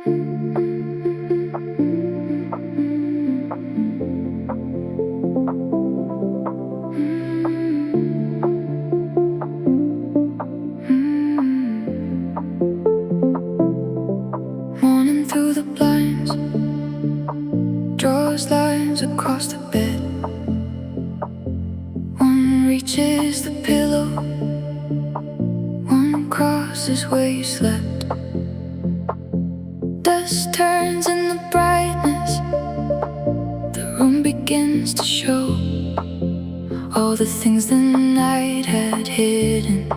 Morning through the blinds, draws lines across the bed. One reaches the pillow, one crosses where you slept. Dust turns in the brightness, the room begins to show all the things the night had hidden,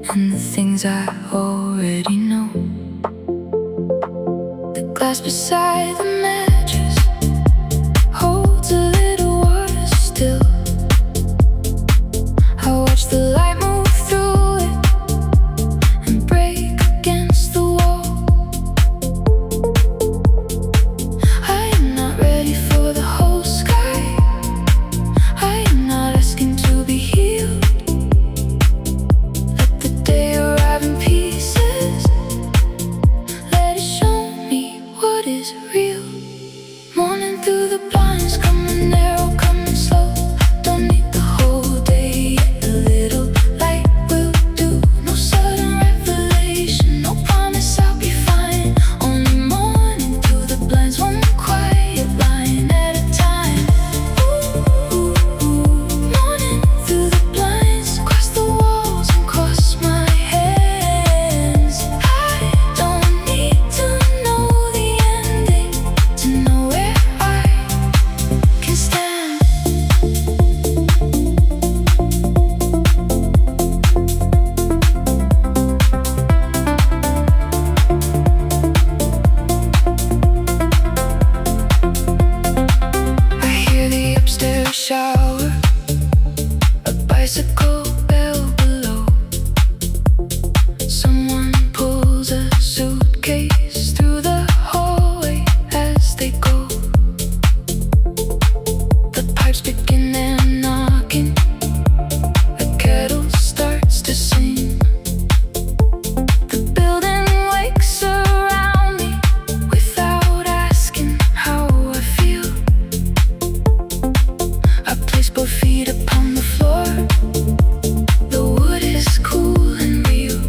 and the things I already know. The glass beside the mattress holds a little water still. I watch the light move through it and break against the wall. I am not ready for the whole sky. I am not asking to be healed. Let the day arrive in pieces. Let it show me what is real. Morning through the blinds, coming narrow, coming slow. Don't need the whole day, a little light will do. No sudden revelation, no promise I'll be fine. Only morning through the blinds, one quiet line at a time. Ooh, morning through the blinds, across the walls and cross my hands. I don't need to know the ending to know where I can stand. I hear the upstairs shower, a bicycle bell below. Someone pulls a suitcase through the hallway as they go. The pipes begin their knocking, a kettle starts to sing. The building wakes around me without asking how I feel. I place both feet upon the floor. The wood is cool and real.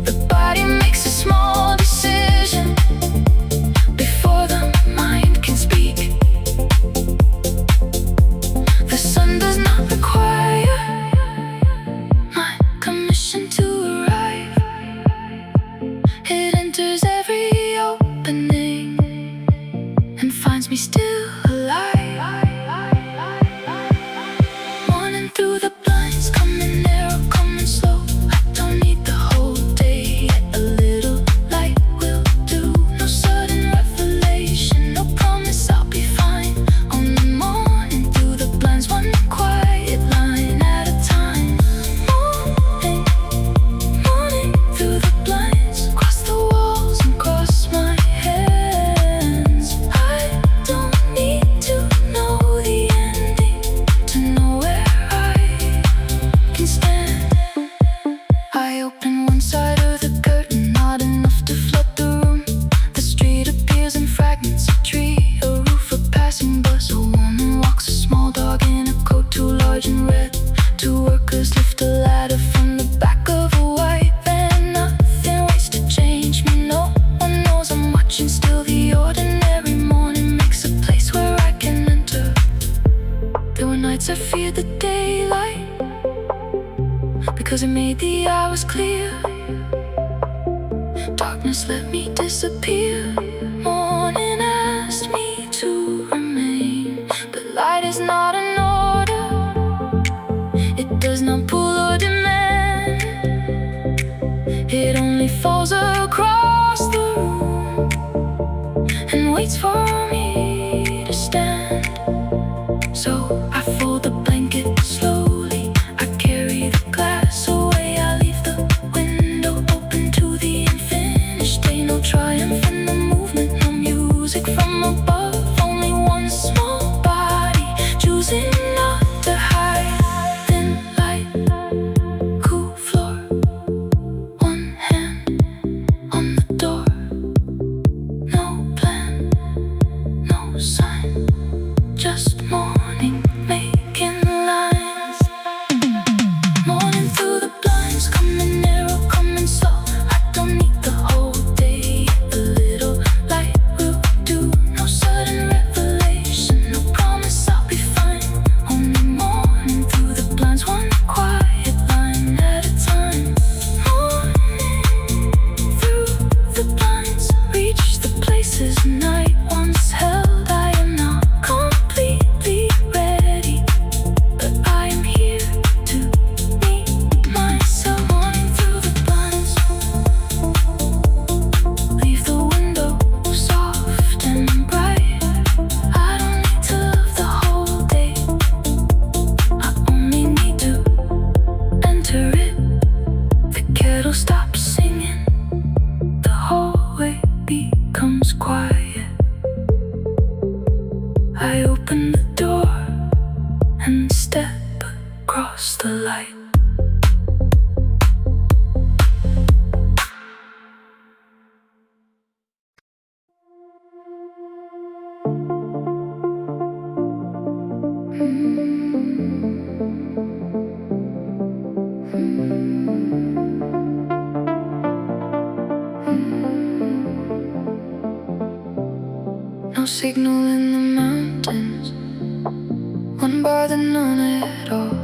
The body makes a small decision before the mind can speak. The sun does not require my commission to arrive. It enters every opening and finds me still alive. Morning through the blinds, coming narrow, coming slow. I don't need the whole day, a little light will do. No sudden revelation, no promise I'll be fine. Only morning through the blinds, one quiet line at a time. Morning through the blinds, across the walls and cross my hands. I don't need to know the ending to know where I can stand. I open one side of the curtain, not enough to flood the room. The street appears in fragments, a tree, a roof, a passing bus. A woman walks a small dog in a coat too large and red. Two workers lift a ladder from the back of a white van. Nothing waits to change me, no one knows I'm watching still. The ordinary morning makes a place where I can enter. There were nights I feared the daylight because it made the hours clear. Darkness let me disappear. Morning asked me to remain, but light is not an order. It does not pull or demand. It only falls across the room and waits for me to stand. So I fold the blanket slowly, I carry the glass away. I leave the window open to the unfinished day. No triumph in the movement, no music from above. Only one small body choosing not to hide. Thin light, cool floor, one hand on the door. signal in the mountains, one bar then none at all.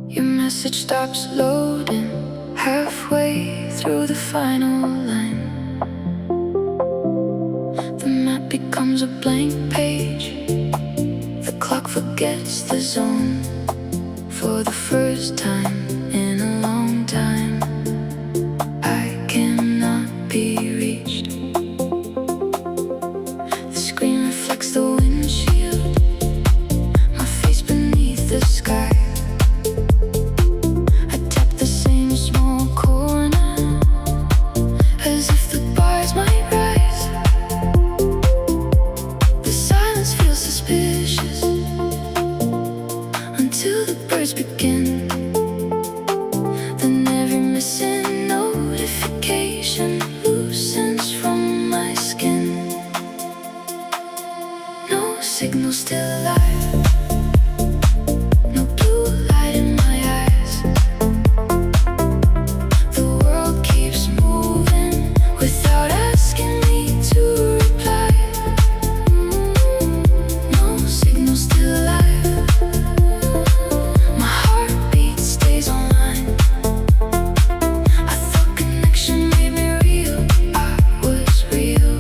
Your message stops loading halfway through the final line. The map becomes a blank page. The clock forgets the zone. For the first time in a long time, I cannot be reached. The screen reflects the windshield, my face beneath the sky. I tap the same small corner, as if the bars might rise. The silence feels suspicious until the birds begin. Then every missing notification loosens from my skin. No signal, still alive. No blue light in my eyes. The world keeps moving without asking me to reply. No signal, still alive. My heartbeat stays online. I thought connection made me real. I was real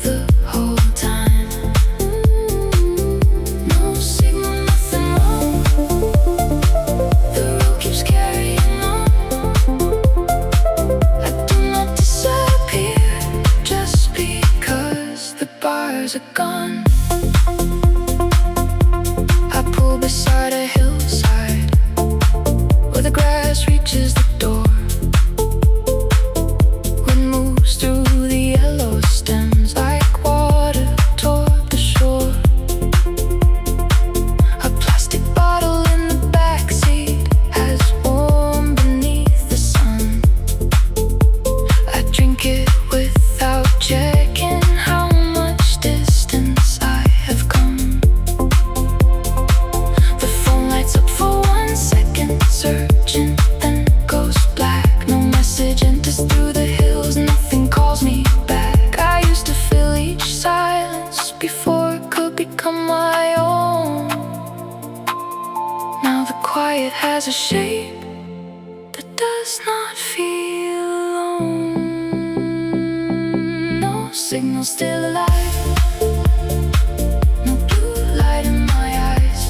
the whole time. No signal, nothing wrong. The road keeps carrying on. I do not disappear just because the bars are gone. I pull beside a hillside where the grass reaches the door. Wind moves through the yellow stems like water toward the shore. A plastic bottle in the backseat has warmed beneath the sun. I drink it without checking how much distance I have come. The phone lights up for 1 second, searching, then goes black. No message enters through the hills, nothing calls me back. I used to fill each silence before it could become my own. Now the quiet has a shape that does not feel alone. No signal, still alive. No blue light in my eyes.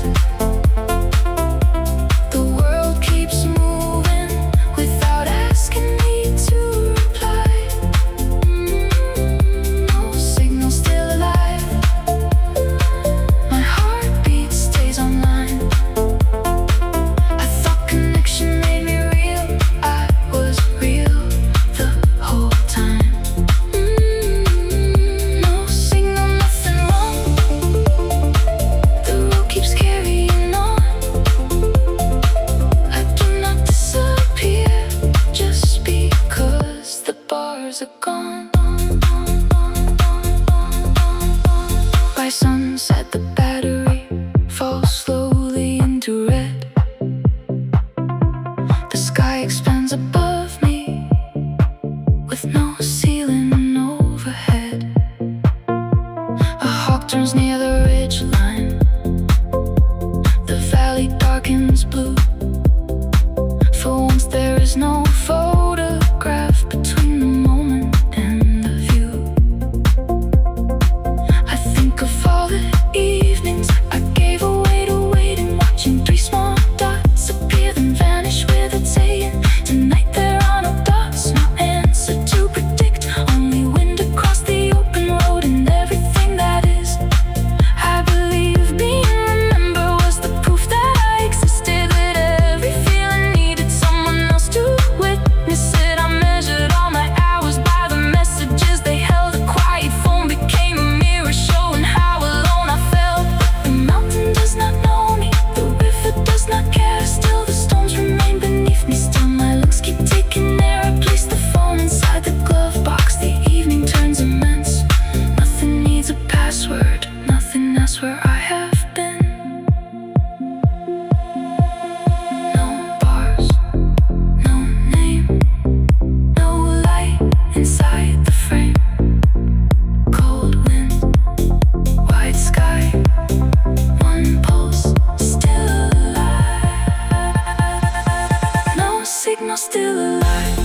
The world keeps moving without asking me to reply. No signal, still alive. My heartbeat stays online. I thought connection made me real. I was real the whole time. No signal, nothing wrong. The road keeps carrying on. I do not disappear just because the bars are gone. By sunset, the battery falls slowly into red. The sky expands above me with no ceiling overhead. A hawk turns near the ridge line. The valley darkens blue. For once there is no photograph between the moment and the view. I think of all the evenings I gave away to waiting, watching 3 small dots appear then vanish with a saying. Tonight there are no dots, no answer to predict, only wind across the open road and everything that is. I believe being remembered was the proof that I existed, that every feeling needed someone else to alive.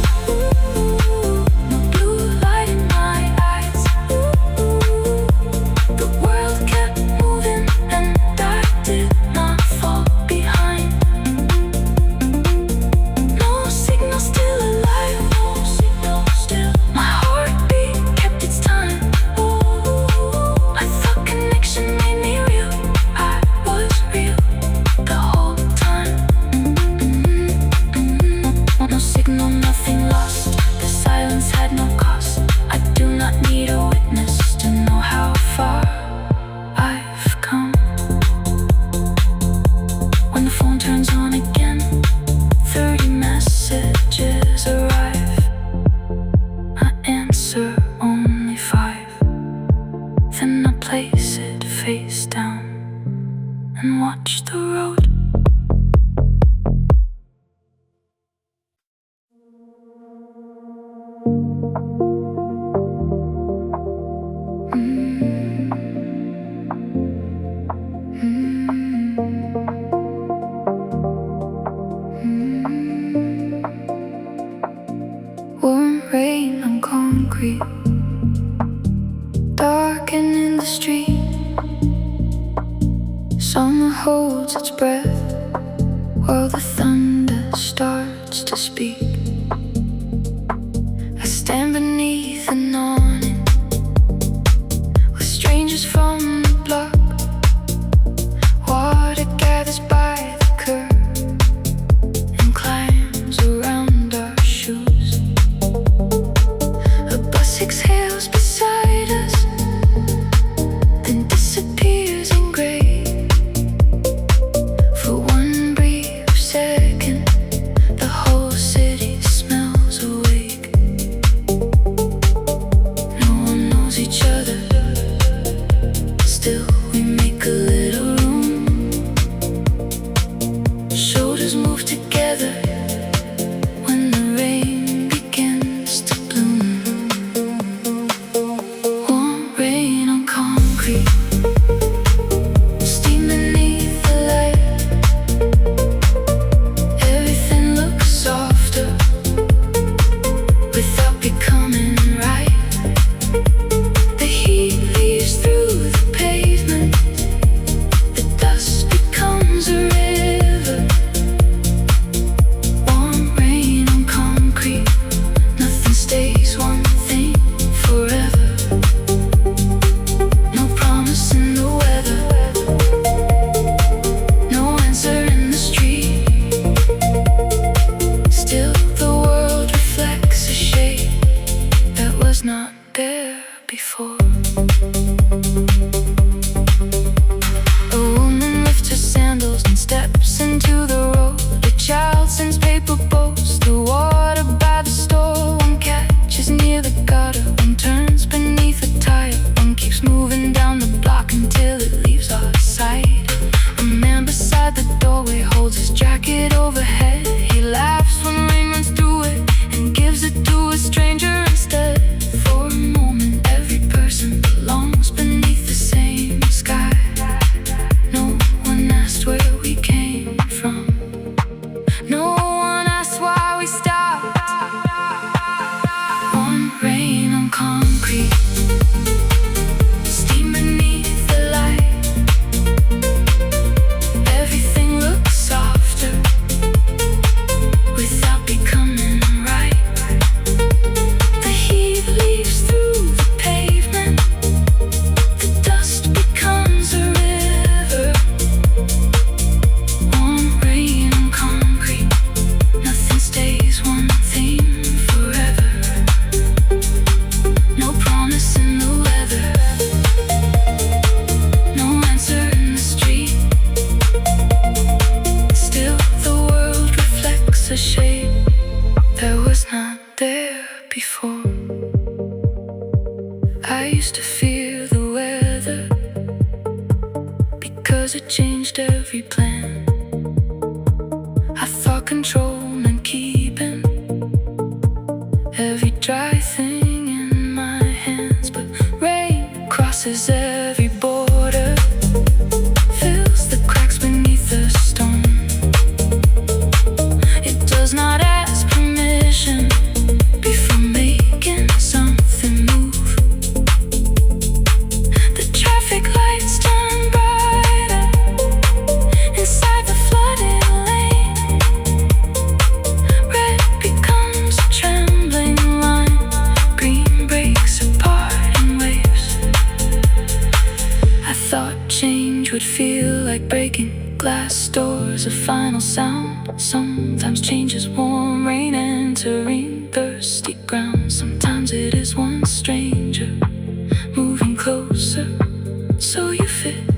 No blue light in my eyes. The world kept moving and I did not fall behind. No signal, still alive. No signal, still. My heartbeat kept its time. I thought connection made me real. I was real the whole time. No signal, nothing lost. The silence had no cost. I do not need a witness to know how far I've come. When the phone turns on again, 30 messages arrive. I answer only 5. Then I place it face down and watch the road. Warm rain on concrete, darkening in the street. Summer holds its breath while the thunder starts to speak. I stand beneath an awning with strangers from the block. Water gathers by the curb and climbs around our shoes. A bus exhales beside us, then disappears in gray. For one brief second, the whole city smells awake. No one knows each other, still we make a little room. Shoulders move together when the rain begins to bloom. Warm rain on concrete, steam beneath the light. Everything looks softer without becoming right. The heat leaves through the pavement. The dust becomes a river. Warm rain on concrete. Nothing stays one thing forever. No promise in the weather. No answer in the street. Still the world reflects a shade that was not there before. A woman lifts her sandals and steps into the road. A child sends paper boats. The water by the store. One catches near the gutter. One turns beneath a tire. One keeps moving down the block until it leaves our sight. A man beside the doorway holds his jacket overhead. He laughs when rain runs through it and gives it to a stranger instead. For a moment, every person belongs beneath the same sky. No one asked where we came from. No one asked why we stopped. Warm rain on concrete, steam beneath the light. Everything looks softer without becoming right. The heat leaves through the pavement. The dust becomes a river. Warm rain on concrete. Nothing stays one thing forever. No promise in the weather. No answer in the street. Still the world reflects a shade that was not there before. I used to fear the weather because it changed every plan. I thought control meant keeping every dry thing in my hands. But rain crosses every border, fills the cracks beneath the stone. It does not ask permission. glass doors, a final sound. Sometimes change is warm rain entering thirsty ground. Sometimes it is one stranger moving closer, so you fit.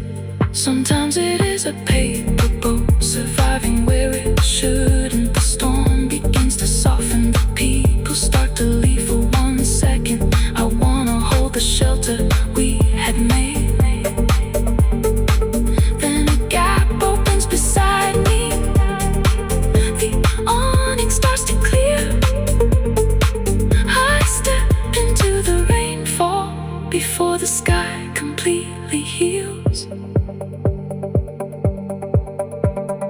Sometimes it is a paper boat surviving where it shouldn't. The storm begins to soften, the people start to leave for 1 second. I wanna hold the shelter we had made. Then a gap opens beside me. The awning starts to clear. I step into the rainfall before the sky completely heals.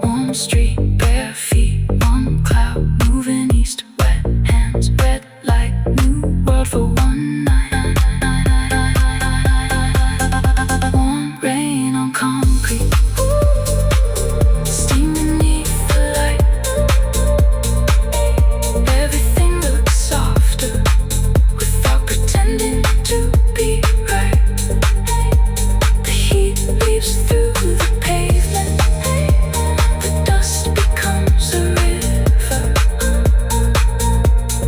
Warm street, bare feet, one cloud moving east. Wet hands, red light, new world for one night. Warm rain on concrete, steam beneath the light. Everything looks softer without pretending to be right. The heat leaves through the pavement. The dust becomes a river.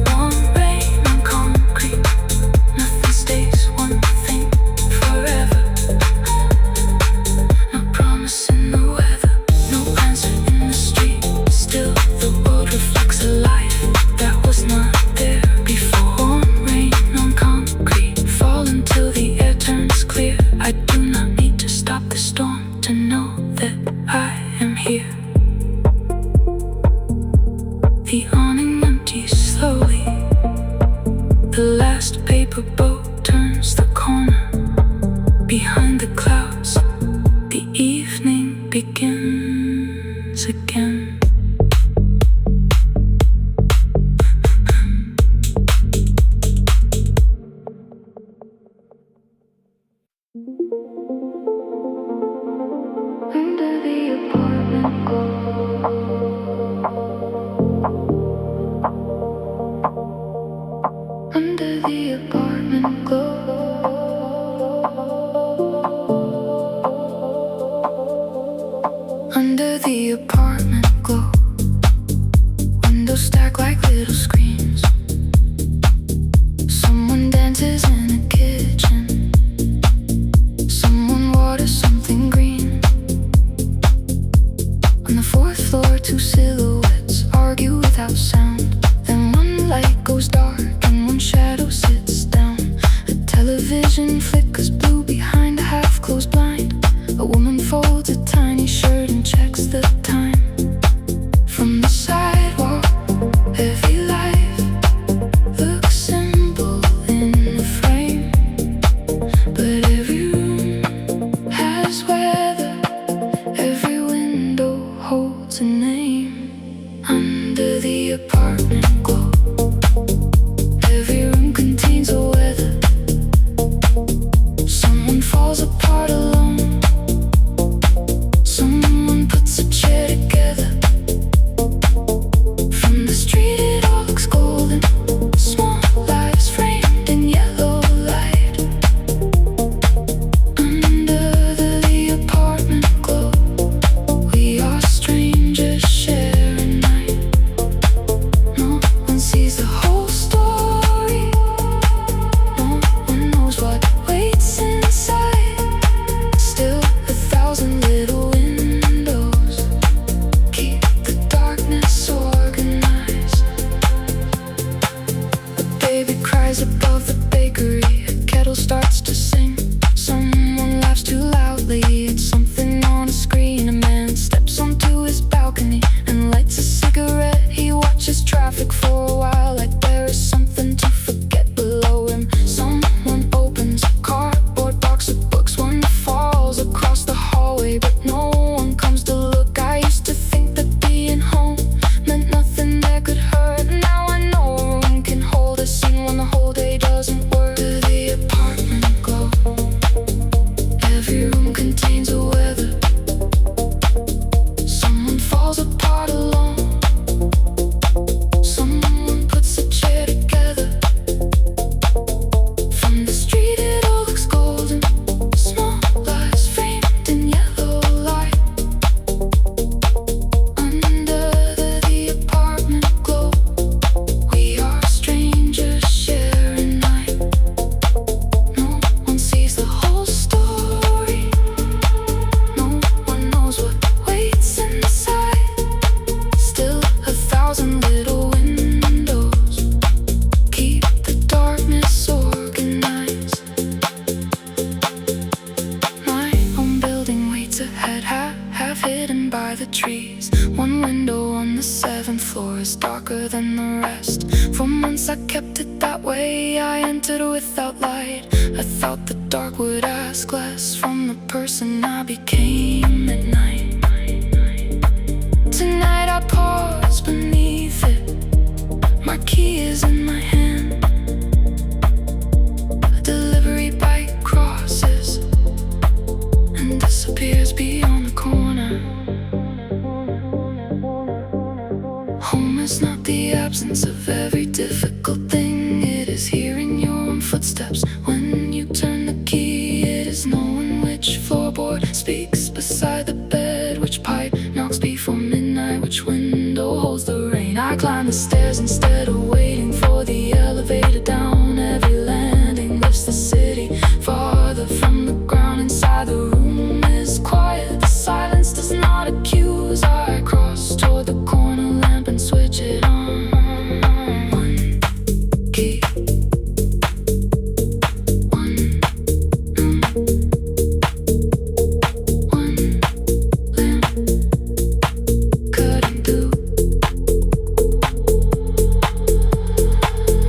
Warm rain on concrete. Nothing stays one thing forever. No promise in the weather, no answer in the street. Still the world reflects a life that was not there before. Warm rain on concrete, fall until the air turns clear. I do not need to stop the storm to know that I am here. The awning empties slowly. The last paper boat turns the corner. Behind the clouds, the evening begins again. Under the apartment glow, under the apartment glow, under the apartment glow. Windows stack like little screens. Someone dances in the kitchen. Someone waters something green. On the 4th floor, 2 silhouettes argue without sound. Then one light goes dark and one shadow sits down. A I kept it that way. I entered without light. I thought the dark would ask less from the person I became at night. Tonight I pause beneath it. My key is in my hand. A delivery bike crosses and disappears beyond the corner. Home is not the absence of every difficult thing. It is hearing your own footsteps when you turn the key. It is knowing which floorboard speaks beside the bed, which pipe knocks before midnight, which window holds the rain. I climb the stairs instead of waiting for the elevator down. Every landing lifts the city farther from the ground. Inside the room is quiet. The silence does not accuse. I cross toward the corner lamp and switch it on. One key, one room, one lamp, cutting through.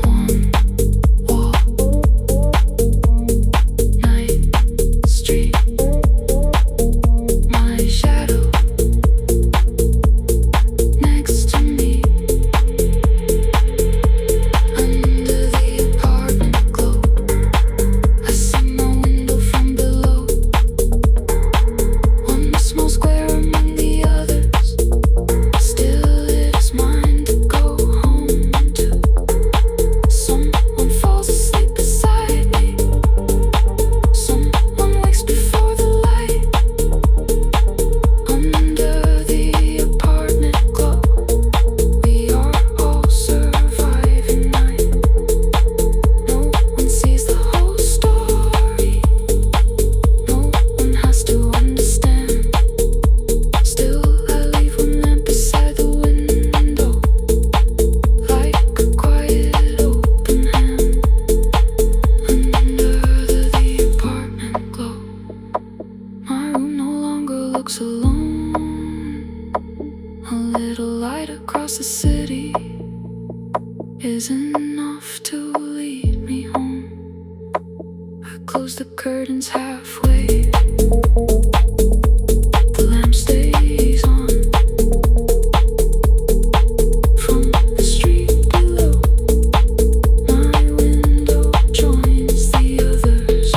Warm wall, night street, my shadow next to me. Under the apartment glow, I see my window from below. One small square among the others. Still it is mine to go home to. Someone falls asleep beside me. Someone wakes before the light. Under the apartment glow, we are all surviving night. No one sees the whole story. No one has to understand. Still I leave one lamp beside the window, like a quiet open hand. Under the apartment glow, my room no longer looks alone. A little light across the city is enough to lead me home. I close the curtains halfway. The lamp stays on. From the street below, my window joins the others.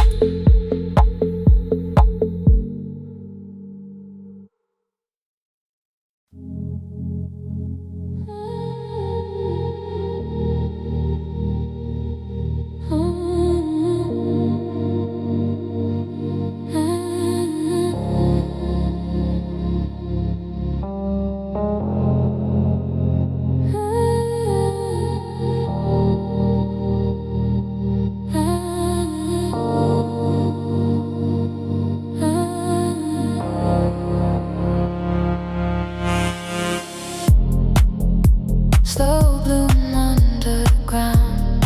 Slow bloom under the ground.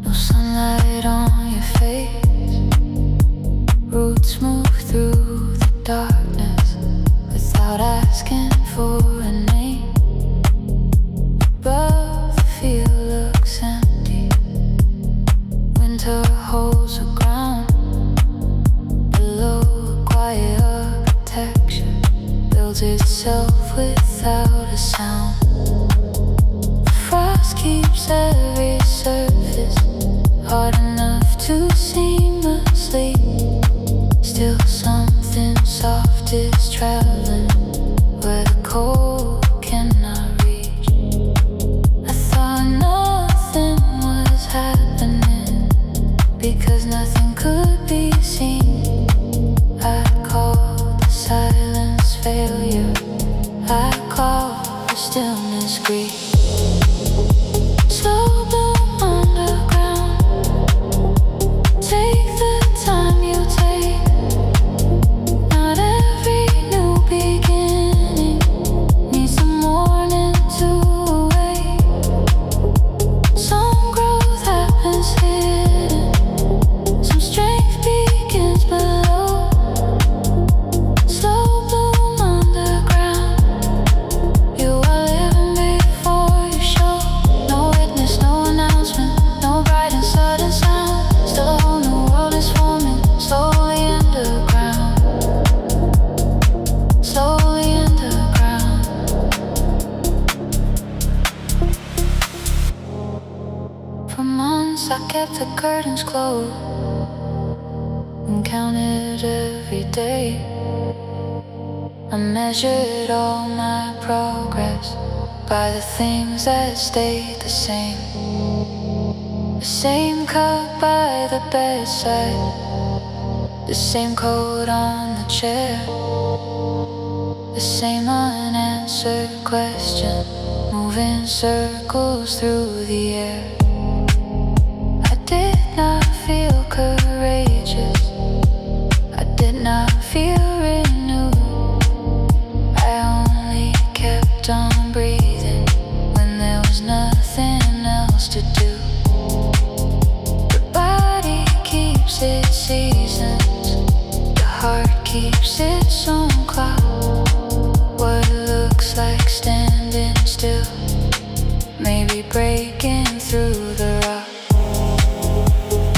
No sunlight on your face. Roots move through the darkness without asking for a name. Above, the field looks empty. Winter holds the ground. Below, a quiet architecture builds itself without a sound. Frost keeps every surface hard enough to seem asleep. Still something soft is traveling where the cold cannot reach. I thought nothing was happening because nothing could be seen. I called the silence failure. I called the stillness grief. Slow bloom underground. once I kept the curtains closed and counted every day. I measured all my progress by the things that stayed the same. The same cup by the bedside, the same coat on the chair, the same unanswered question moving circles through the air. I did not feel courageous, I did not feel renewed. I only kept on breathing when there was nothing else to do. The body keeps its seasons, the heart keeps its own clock. What looks like standing still, maybe breaking through the rock.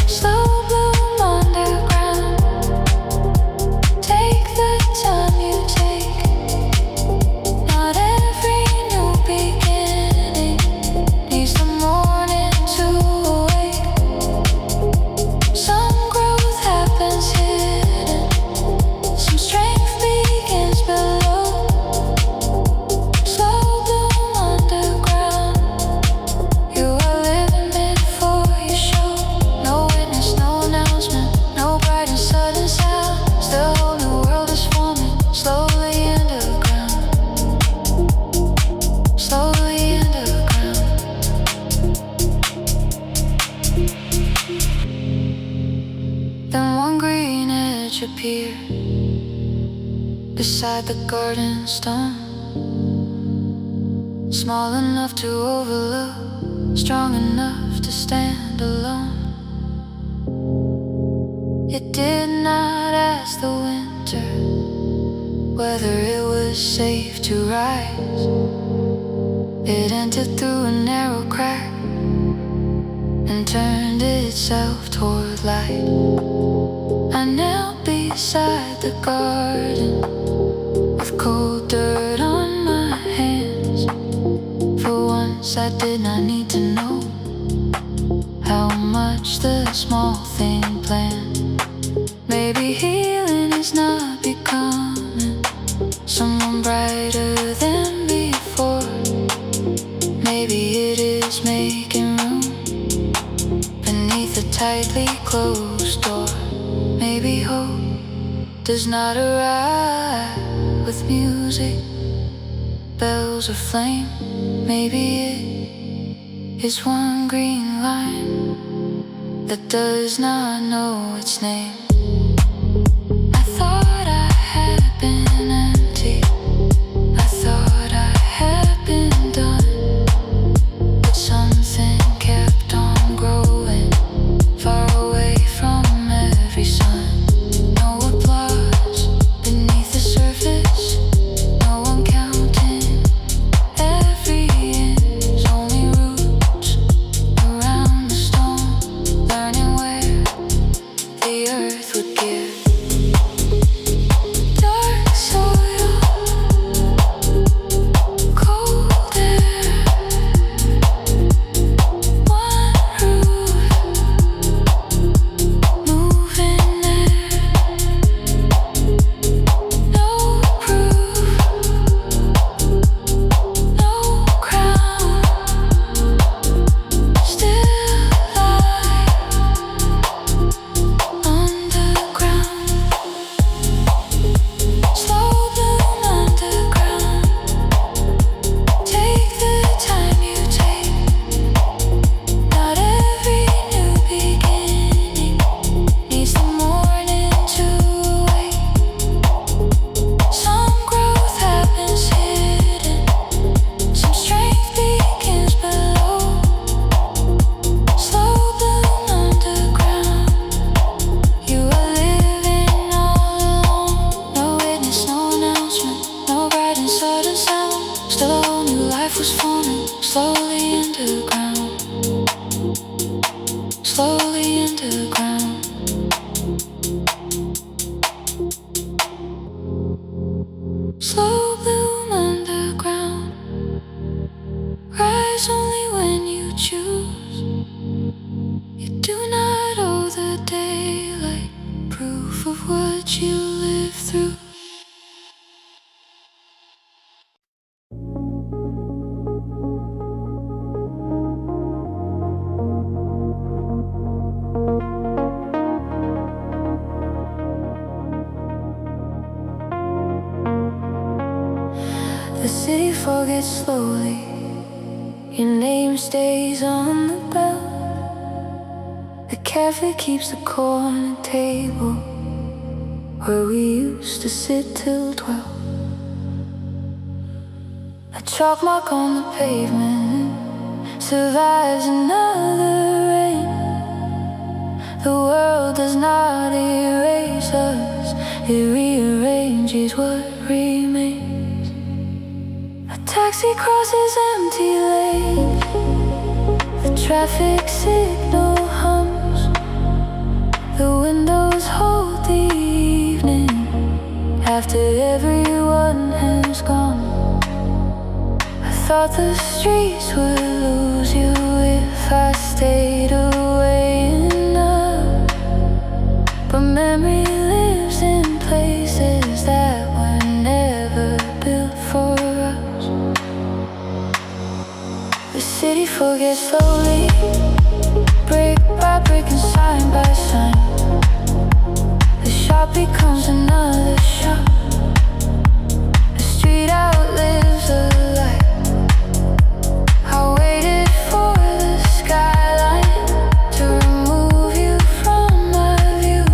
Slow bloom underground, take the time you take. Not every new beginning needs the morning to awake. Some growth happens hidden, some strength begins below. Slow bloom underground, you are living before you show. No witness, no announcement, no bright and sudden sound. Still a whole new world is forming, slowly underground, slowly underground. Then one green edge appeared beside the garden stone, small enough to overlook, strong enough to stand alone. It did not ask the winter whether it was safe to rise. It entered through a narrow crack and turned itself toward light. I knelt beside the garden with cold dirt on my hands. For once I did not need to know how much the small thing planned. Maybe healing is not becoming someone brighter than before. Maybe it is making room beneath a tightly closed door. Maybe hope does not arrive with music, bells or flame. Maybe it is one green line that does not know its name. I thought I had been empty, I thought I had been done, but something kept on growing far away from every sun. No applause beneath the surface, no one counting every inch, only roots around the stone, learning where the earth forgets slowly. Your name stays on the bell. The cafe keeps the corner table where we used to sit till 12. A chalk mark on the pavement survives another rain. The world does not erase us, it rearranges what remains. A taxi crosses empty lanes, the traffic signal hums, the windows hold the evening after everyone has gone. I thought the streets would lose you if I stayed away enough, but memory lives in places that were never built for us. The city forgets slowly, brick by brick and sign by sign. The shop becomes another shop, the street outlives the light. I waited for the skyline to remove you from my view.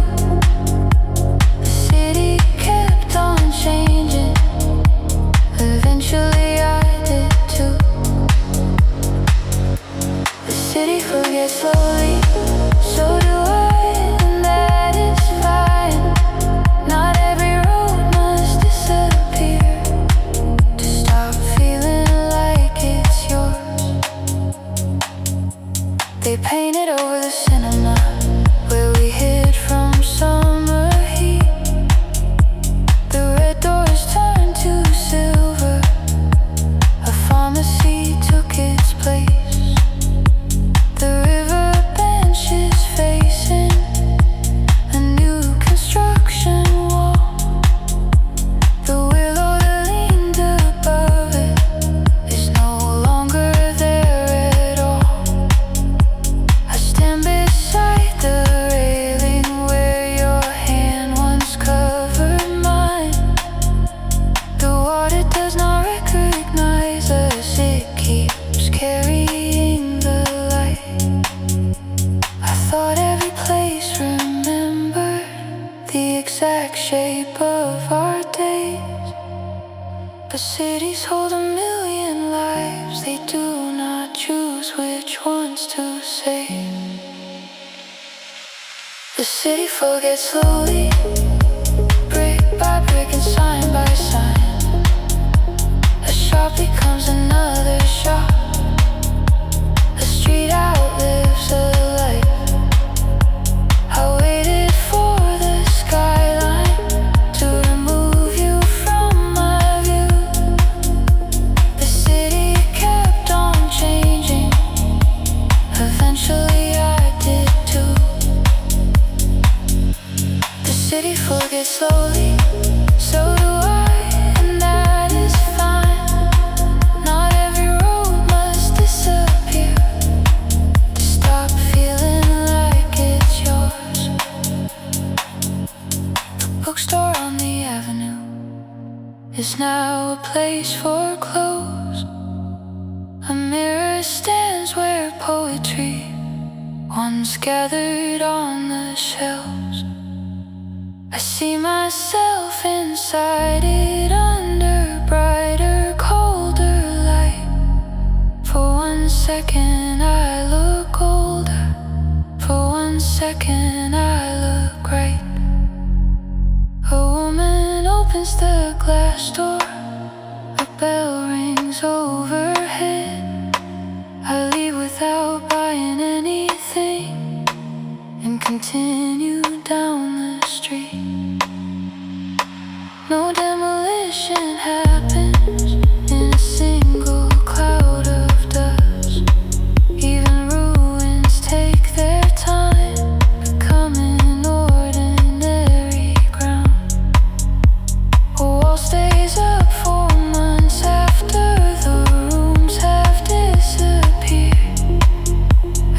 The city kept on changing, eventually I did too. The city forgets slowly, so do I, and that is fine. Not every road must disappear to stop feeling like it's yours. They painted over the cinema where we hid from summer heat. The red doors turned to silver, a pharmacy took its place. The river benches facing a new construction wall. The willow that leaned above it is no longer there at all. I stand beside the railing where your hand once covered mine. The water does not recognize us, it keeps carrying the light. I thought every place remembered the exact shape of our days, but cities hold a million lives, they do not choose which ones to save. The city forgets slowly, brick by brick and sign by sign. A shop becomes another shop, the street outlives the light. I waited for the skyline to remove you from my view. The city kept on changing, eventually I did too. The city forgets slowly, so do I, and that is fine. Not every road must disappear to stop feeling like it's yours. The bookstore on the avenue is now a place for clothes. A mirror stands where poetry once gathered on the shelves. I see myself inside it under brighter, colder light. For 1 second I look older, for 1 second I look right. A woman opens the glass door, a bell rings overhead. I leave without buying anything and continue down the street. No demolition happens in a single cloud of dust. Even ruins take their time, becoming ordinary ground. A wall stays up for months after the rooms have disappeared.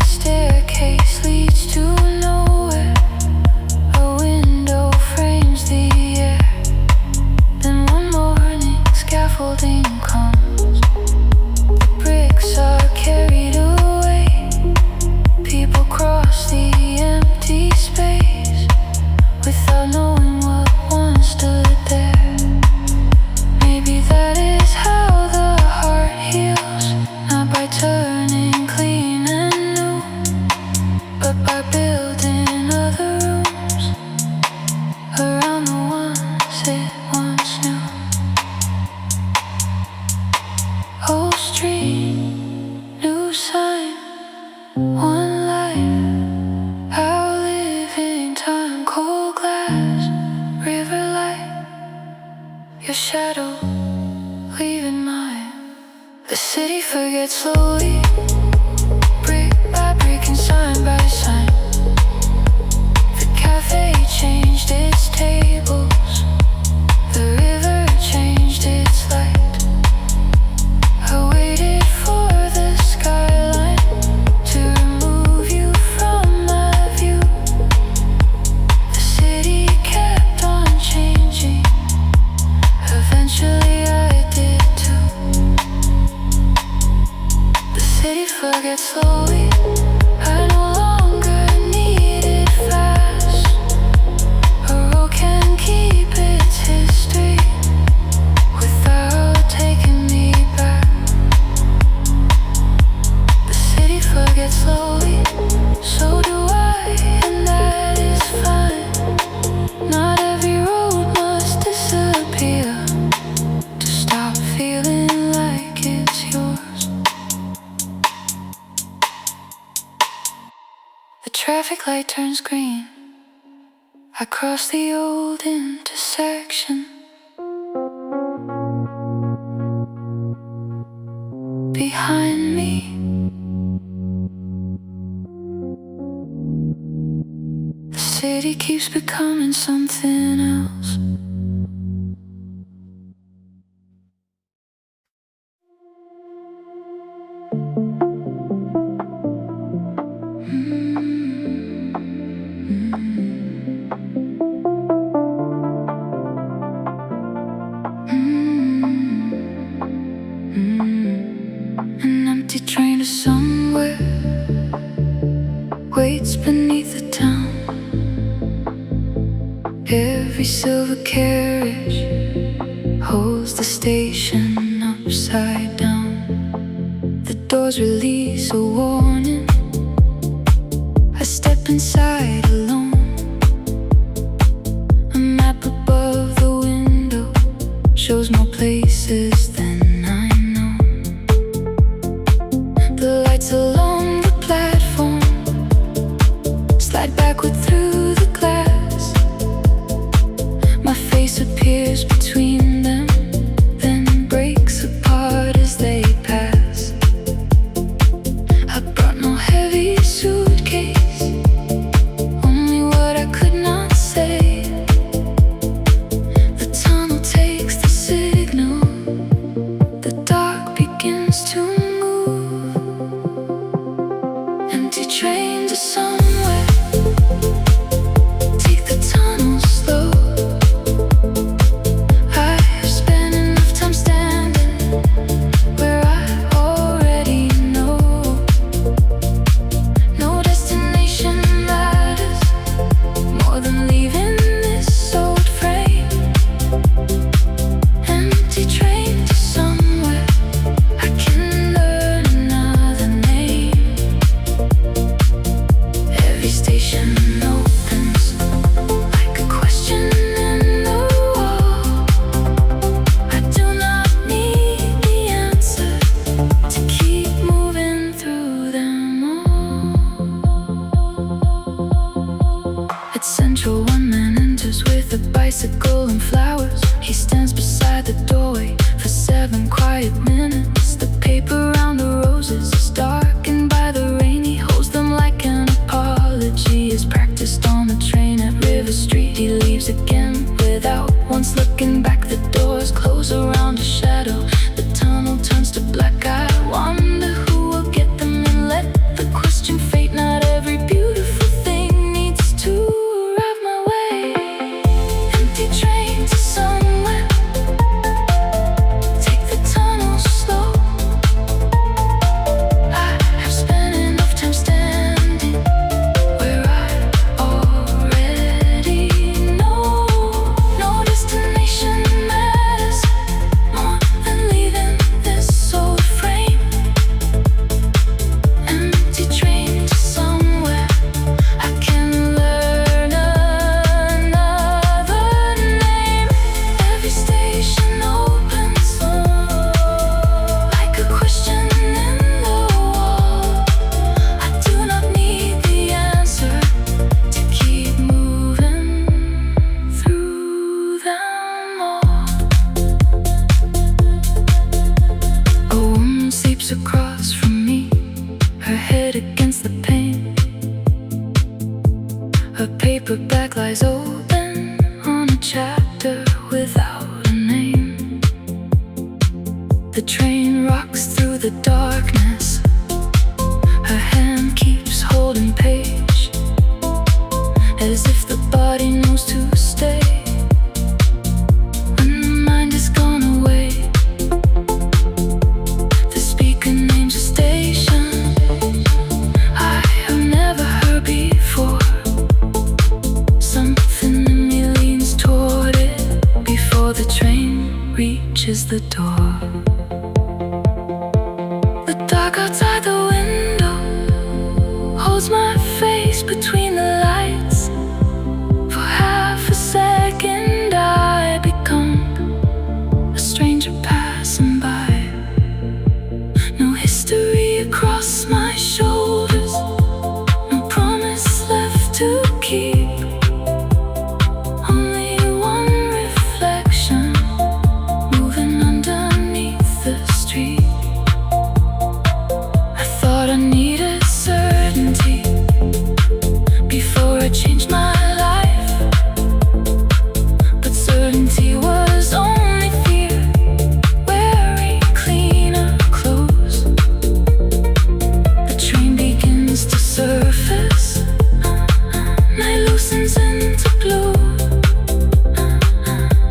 A staircase leads to nowhere, a window frames the air. Then one morning one life, outliving time, cold glass, river light, your shadow leaving mine. The city forgets slowly, brick by brick and sign by sign. The cafe changed its tables, the river changed its light. I waited for the skyline to remove you from my view. The city kept on changing, eventually I did too. The city forgets slowly, I no longer need it fast. A road can keep its history without taking me back. The city forgets slowly, so do I, and that is fine. Not every road must disappear to stop feeling like it's yours. The traffic light turns green, I cross the old intersection. Behind me, the city keeps becoming something else. An empty train to somewhere waits beneath the town. Every silver carriage holds the station upside down. The doors release a warning, I step inside alone. A map above the window shows more places than I know. The lights along the platform slide backward through the glass. My face appears between them, then breaks apart as they pass. I brought no heavy suitcase, only what I could not say. The tunnel takes the signal, the dark begins to move. Empty train to somewhere, take the tunnel slow. I have spent enough time standing where I already know. No destination matters more than leaving this old frame. Empty train to somewhere, I can learn another name. Every station opens like a question in the wall. I do not need the answer to keep moving through them all. At Central, one man enters with a bicycle and flowers. He stands beside the doorway for 7 quiet minutes. The paper around the roses is darkened by the rain. He holds them like an apology. Is practiced on the train at River Street. He leaves again without once looking back. The doors close around a shadow. The tunnel turns to black. I wonder who will get them and let the question fate. Not every beautiful thing needs to arrive my way. Empty train to somewhere, take the tunnel slow. I head against the pane. Her paperback lies open on a chapter without a name. The train rocks through the darkness. Her hand keeps holding page, as if the body knows to stay. When the mind has gone away, the speaker names a station I have never heard before. Something in me leans toward it before the train reaches the door. The dark outside the window holds my face between the lights. For half a second I become a stranger passing by. No history across my shoulders, no promise left to keep. Only one reflection moving underneath the street. I thought I needed certainty before I changed my life, but certainty was only fear wearing cleaner clothes. The train begins to surface, night loosens into blue.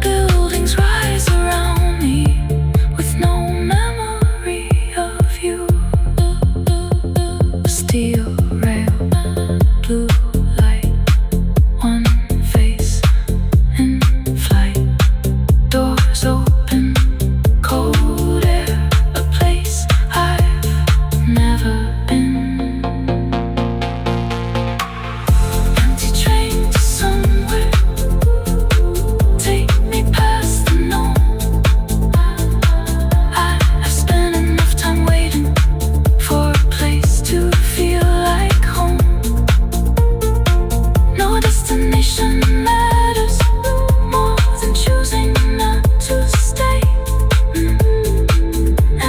Buildings rise around me with no memory of you. Steel rail, blue light, one face in flight. Doors open, cold air, a place I've never been. Empty train to somewhere, take me past the known. I've spent enough time waiting for a place to feel like home. No destination matters more than choosing not to stay.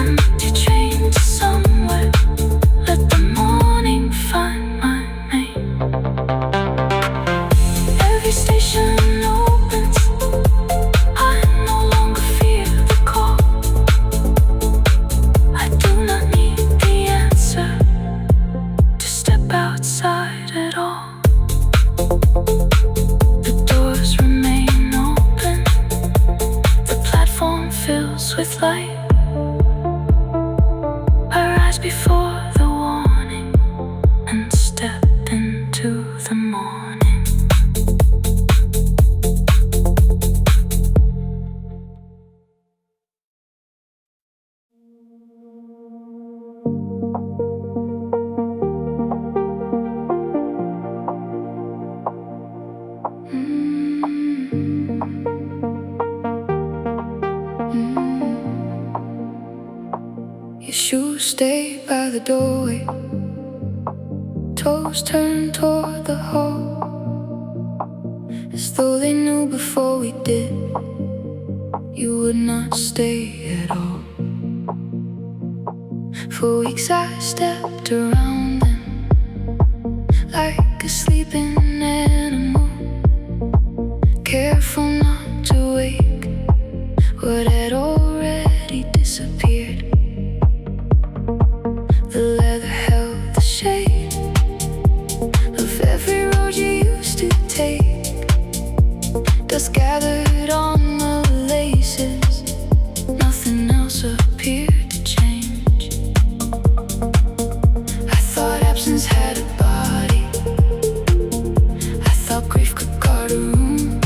Empty train to somewhere, let the morning find my name. Every station opens, I no longer fear the call. I do not need the answer to step outside at all. The doors remain open, the platform fills with light. I rise before the warning and step into the morning. Your shoes stay by the doorway, toes turn toward the hall, as though they knew before we did you would not stay at all. For weeks I stepped around them like a sleeping animal, careful not to wake what had already disappeared. The leather held the shade of every road you used to take. Dust gathered on the laces, nothing else appeared to change. I thought absence had a body, I thought grief could guard a room.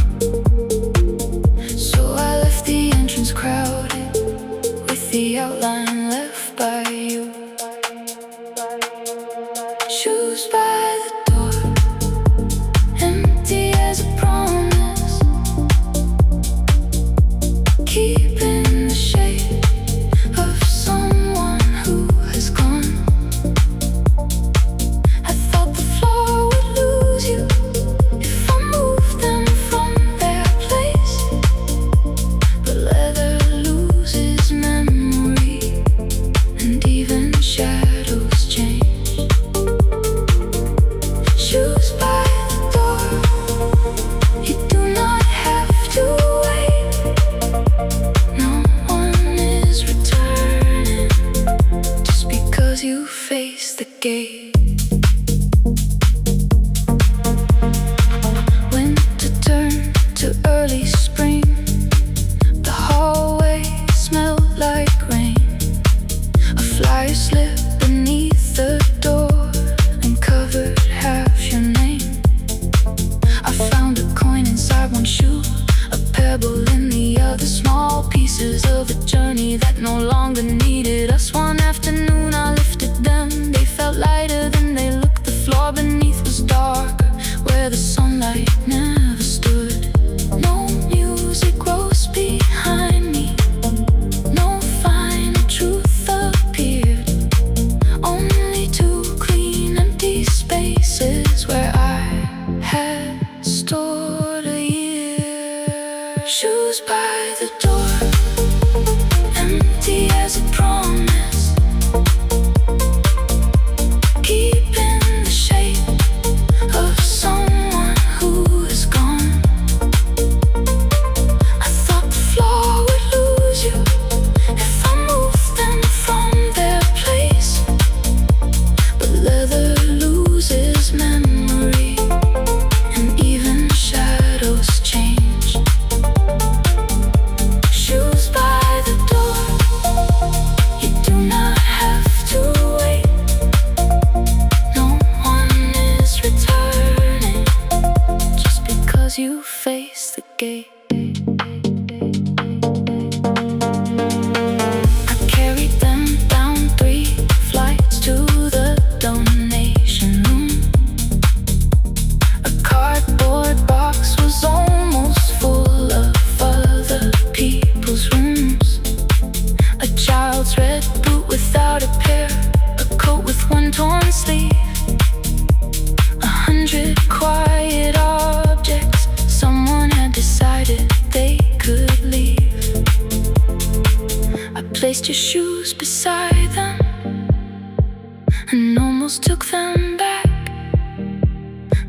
So I left the entrance crowded with the outline left by you. Shoes by the door, empty as a promise, keeping the shape of someone who has gone. I thought the floor would lose you if I moved them from their place, but leather loses memory and even shadows change.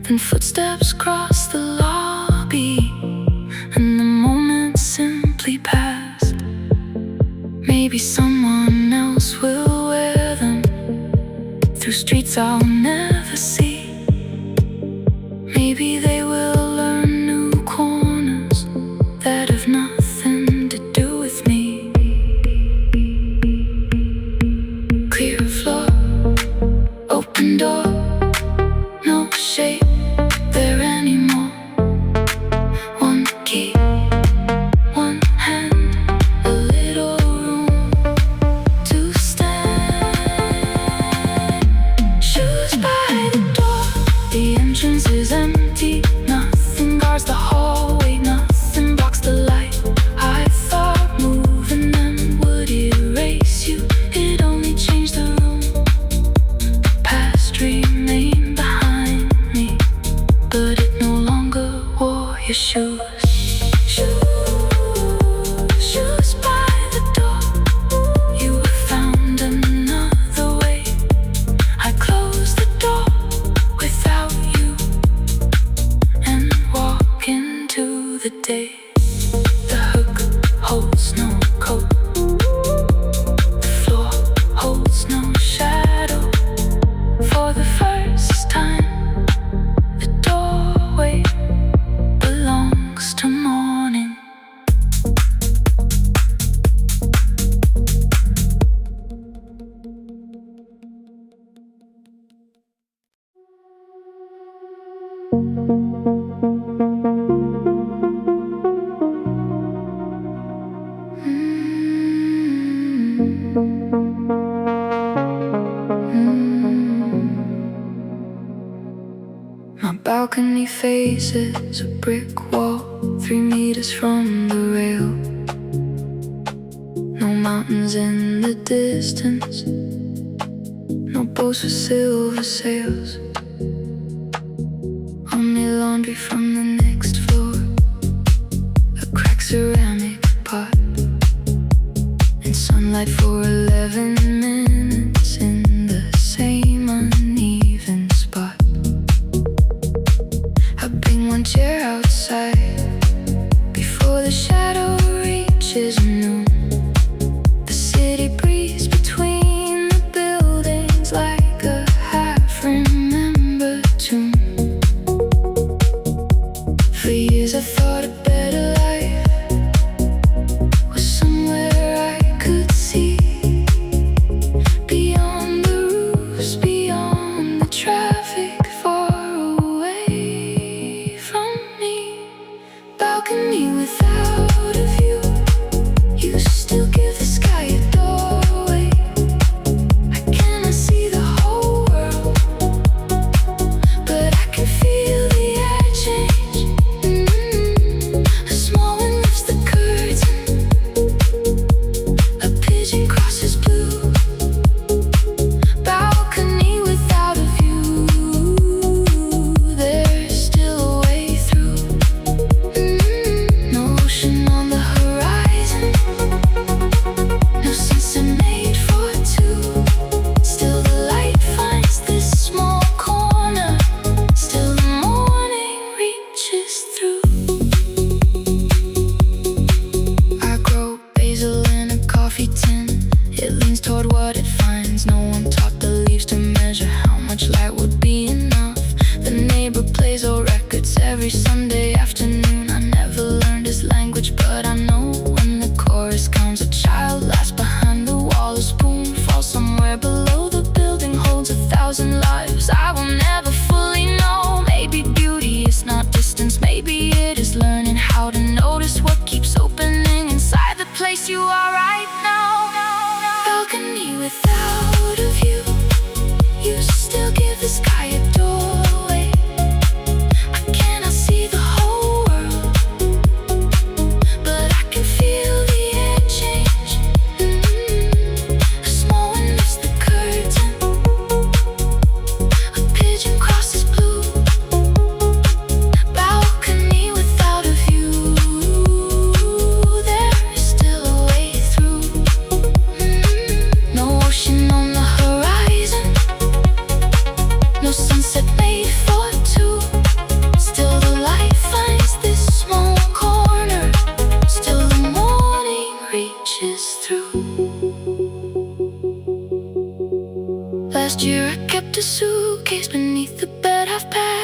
Then footsteps cross the lobby, and the moment simply passed. Maybe someone else will wear them through streets I'll never see. Maybe they will learn new corners that have nothing to do with me. Clear floor, open door, no shape there anymore. One key, one hand, a little room to stand. Shoes by the door, the entrance is empty. Nothing guards the hallway, nothing blocks the light. I thought moving them would erase you, it only changed the room. The past remained behind me, but it no longer wore your shoes. Shoes by the door, you have found another way. I closed the door without you and walk into the day. The hook holds no coat, the floor holds no shadow. For the first time, the doorway belongs to morning. My balcony faces a brick wall, 3 meters from the rail. No mountains in the distance, no boats with silver sails. Only laundry from the next floor, a cracked ceramic pot, and sunlight for 11 minutes in the same uneven spot. I bring one chair outside before the shadow reaches noon. The city breeze between the buildings like a half-remembered tune. For years I thought a better life was somewhere I could see, beyond the roofs, beyond the traffic, far away from me. Balcony without a view, you still give the sky a doorway. I cannot see the whole world, but I can feel the air change. A small one lifts the curtain, a pigeon crosses blue. Balcony without a view, there's still a way through. No ocean on the horizon, no sunset made for two. Still the light finds this small corner, still the morning reaches through. I grow basil in a coffee tin, it leans toward what it finds. No one taught the leaves to measure how much light would be enough. The neighbor plays old records every Sunday afternoon. I never learned his language, but I know when the chorus comes. A child laughs behind the wall, a spoon falls somewhere below. The building holds 1,000 lives I will never fully know. Maybe beauty is not distance, maybe it is learning how to notice what keeps opening inside the place you are right now. Balcony without a view, you still give the sky a doorway. I cannot see the whole world, but I can feel the air change. A small one lifts the curtain, a pigeon crosses blue. Balcony without a view, there is still a way through. No ocean on the horizon, no sunset made for two.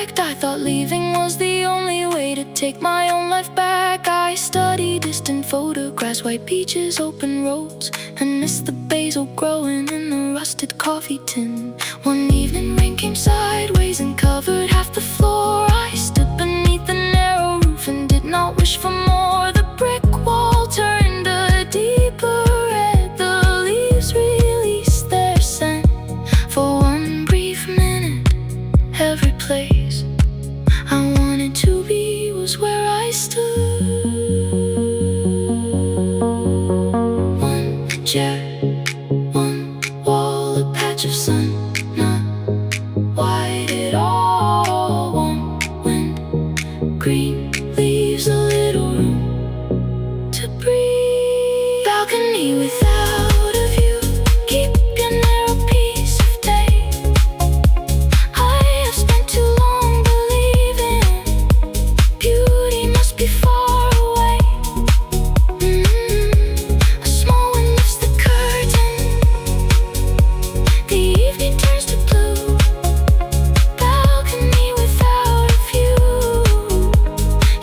packed. I thought leaving was the only way to take my own life back. I studied distant photographs, white beaches, open roads, and missed the basil growing in the rusted coffee tin. One evening rain came sideways and covered half the floor. I stood beneath the narrow roof and did not wish for more. The brick wall turned a deeper red. The leaves released their scent. For one brief minute, every place I wanted to be was where I stood. One chair, one wall, a patch of sun, not white at all. Warm wind, green leaves, a little room to breathe. Balcony without a view, keep your narrow piece of day. I have spent too long believing beauty must be far away. A small wind lifts the curtain, the evening turns to blue. Balcony without a view,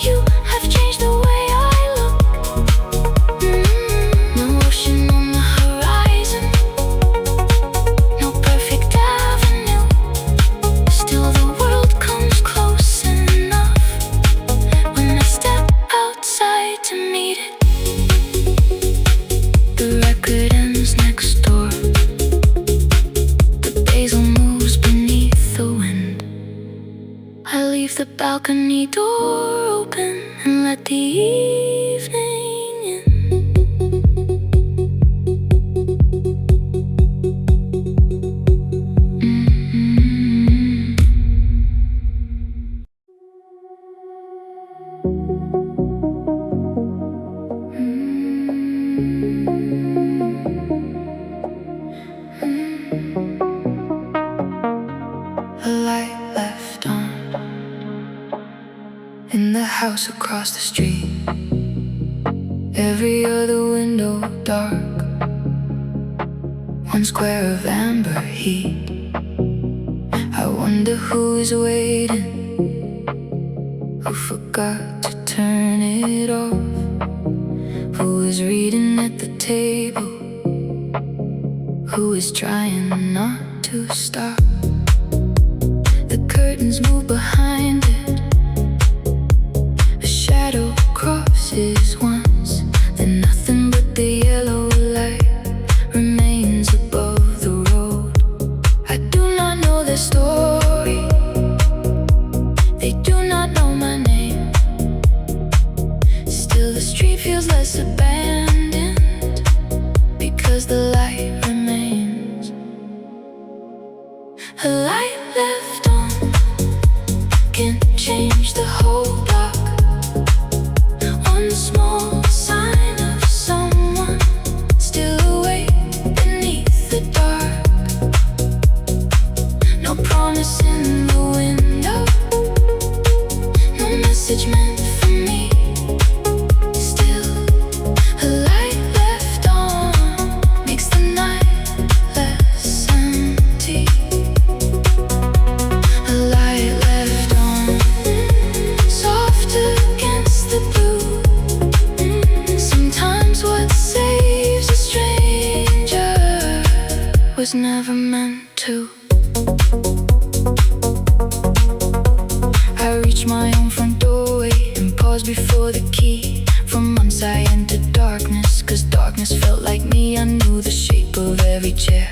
you have changed the way I look. No ocean on the horizon, no perfect avenue. Still the world comes close enough when I step outside to meet it. The record ends next door. The basil moves beneath the wind. I leave the balcony door open and let the evening in. A light left on in the house across the street. Every other window dark, one square of amber heat. I wonder who is waiting, who forgot to turn it off, who is reading at the table, who is trying not to stop. The curtains move behind it, a shadow crosses once, then nothing but the yellow light remains above the road. I do not know their story, they do not know my name. Still the street feels less abandoned because the light remains. A light left on can change the whole block. One small sign of someone still awake beneath the dark. No promise in the window, no message meant for me. Still, a light left on makes the night less empty. A light left on, soft against the blue. Sometimes what saves a stranger was never meant to. I reach my own front doorway and pause before the key. For months I entered darkness, 'cause darkness felt like me. I knew the shape of every chair,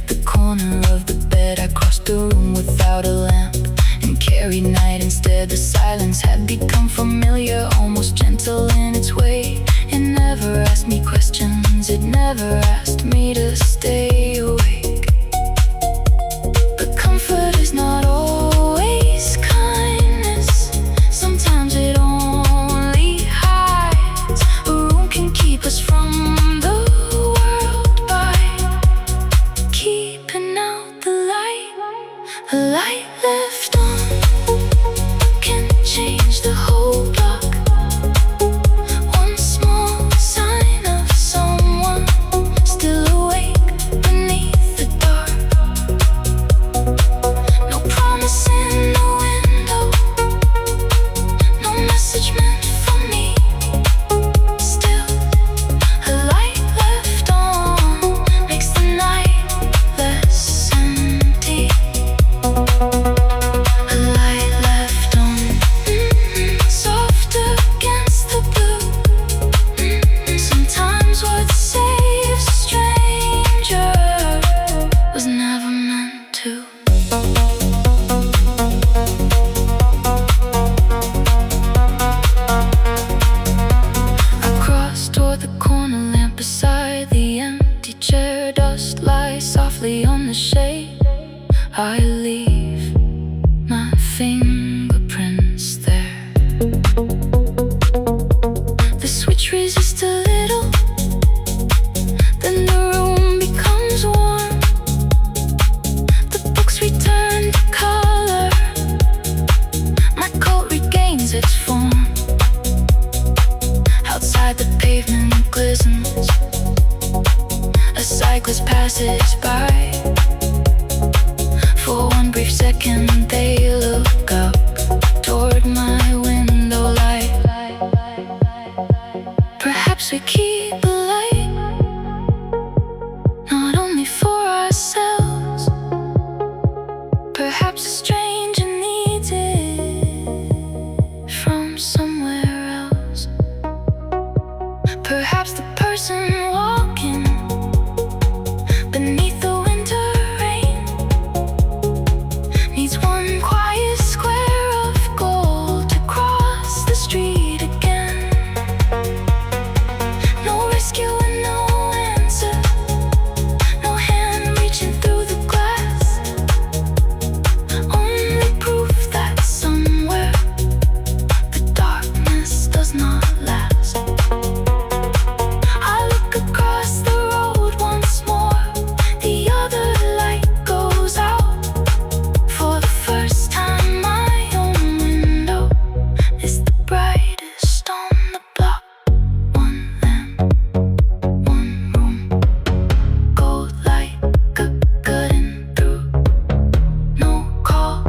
the corner of the bed. I crossed the room without a lamp and carried night instead. The silence had become familiar, almost gentle in its way. It never asked me questions, it never asked me to stay awake. But comfort is not always kindness, sometimes it only hides. A room can keep us from the world by keeping out the light. A light left on can change the whole block. One small sign of someone still awake they look up toward my window light. Perhaps we keep a light, not only for ourselves. Perhaps a stranger needs it from somewhere else. Perhaps the person walking beneath the winter rain needs one quiet square of gold to cross the street again. No rescue and no answer, no hand reaching through the glass. Only proof that somewhere the darkness does not last. I look across the road once more. The other light goes out. For the first time, my own window is the brightest on the block. One lamp, one room, gold light cutting through. No call,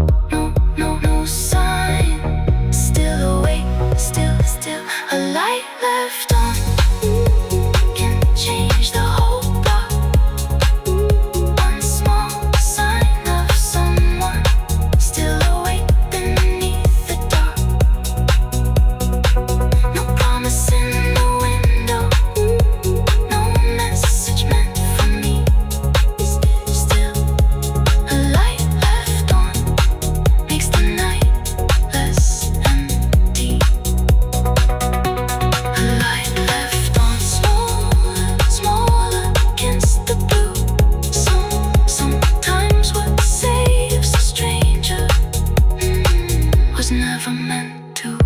no sign. Still awake, still, a light left on can change the whole block. One small sign of someone still awake beneath the dark. No promise in the window, no message meant for me. Still, a light left on makes the night less empty. A light left on, smaller against the blue. Sometimes what saves a stranger was never meant to.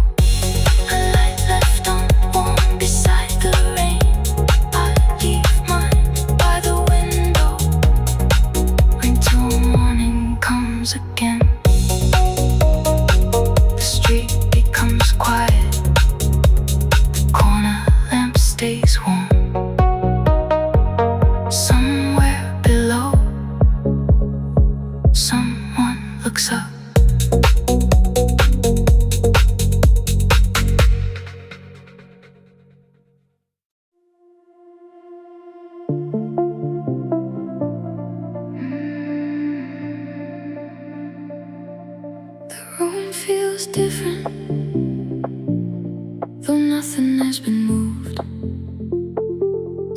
A light left on, warm beside the rain. I leave mine by the window until morning comes again. The street becomes quiet, the corner lamp stays warm. Somewhere below, someone looks up. The room feels different, though nothing has been moved.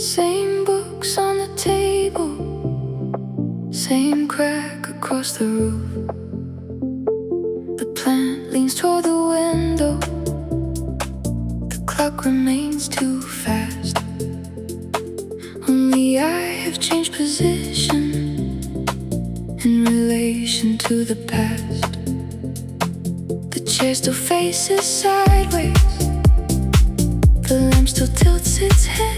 Same books on the table, same crack across the roof. The plant leans toward the window, the clock remains too fast. Only I have changed position in relation to the past. The chair still faces sideways, the lamp still tilts its head.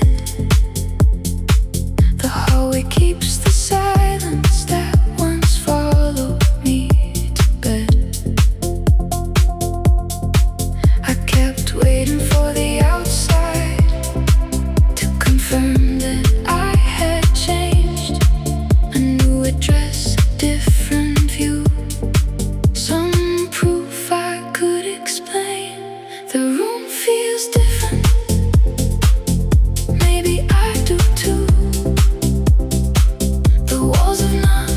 The hallway keeps the silence that once followed me to bed. I kept waiting for the outside to confirm that I had changed. A new address, a different view, some proof I could explain. The room feels different, maybe I do too. The walls have not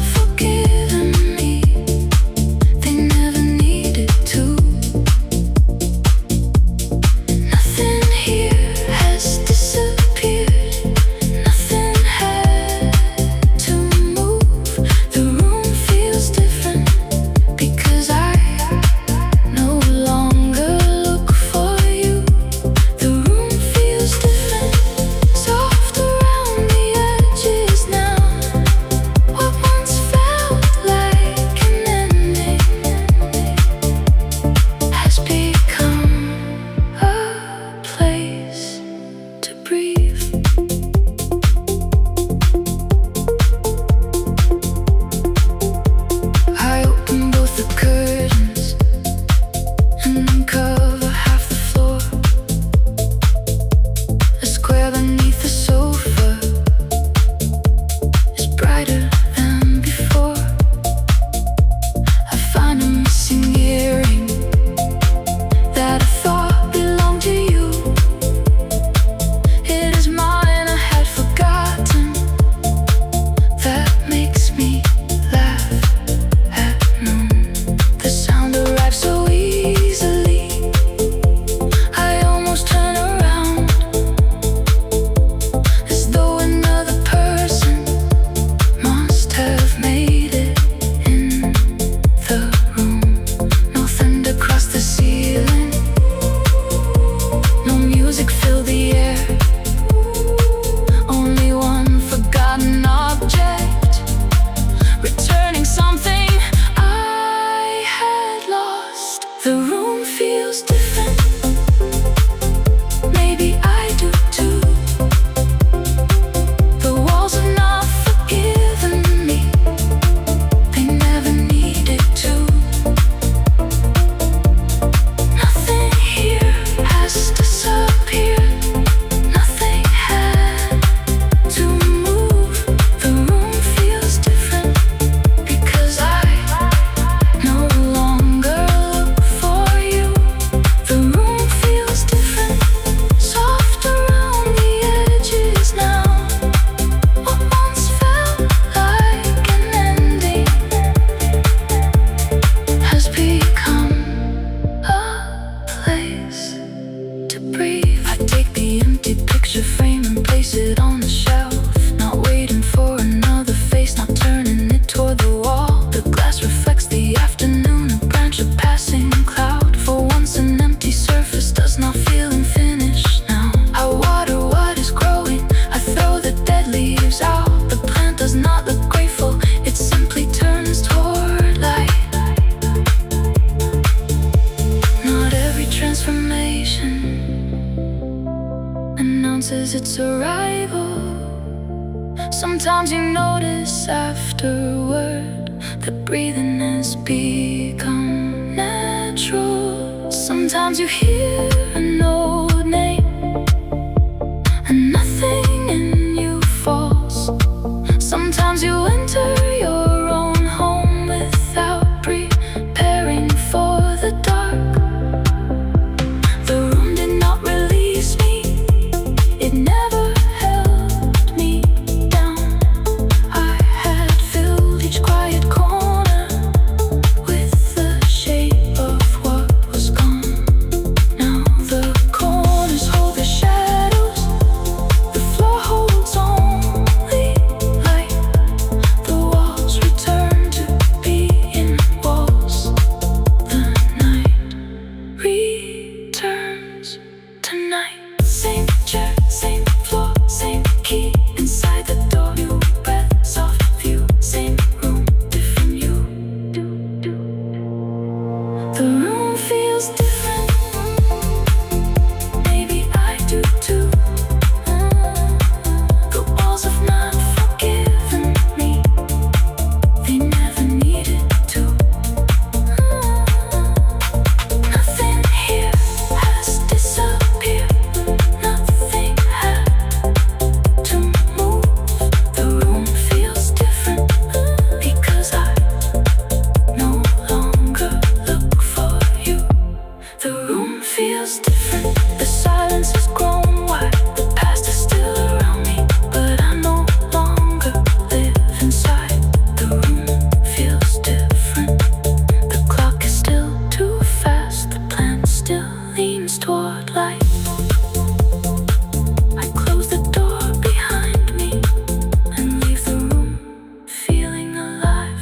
The room feels different. Maybe I do too. The walls have not forgiven me. They never needed to. Nothing here has disappeared. Nothing had to move. The room feels different because I no longer look for you. The room feels different, soft around the edges now. What once felt like an ending has become a place to breathe. I take the empty picture frame and place it on the shelf, not waiting for another face, not turning it toward the wall. The glass reflects the afternoon, a branch, a passing cloud. For once an empty surface does not feel unfinished now. I water what is growing, I throw the dead leaves out. The plant does not look grateful, it simply turns toward light. Not every transformation announces its arrival. Sometimes you notice afterward that breathing has become natural. Sometimes you hear an old name and nothing in you falls. Sometimes you enter your own home without preparing for the dark. The room did not release me, it never held me down. I had filled each quiet corner with the shape of what was gone. Now the corners hold the shadows, the floor holds only light. The walls return to being walls. The night returns tonight. Same chair, same floor, same key inside the door. New breath, soft view, same room, different you. The room feels different. Maybe I do too. The walls have not forgiven me. They never needed to. Nothing here has disappeared. Nothing had to move. The room feels different because I no longer look for you. The room feels different. The silence has grown wide. The past is still around me, but I no longer live inside. The room feels different. The clock is still too fast. The plant still leans toward light. I close the door behind me and leave the room feeling alive.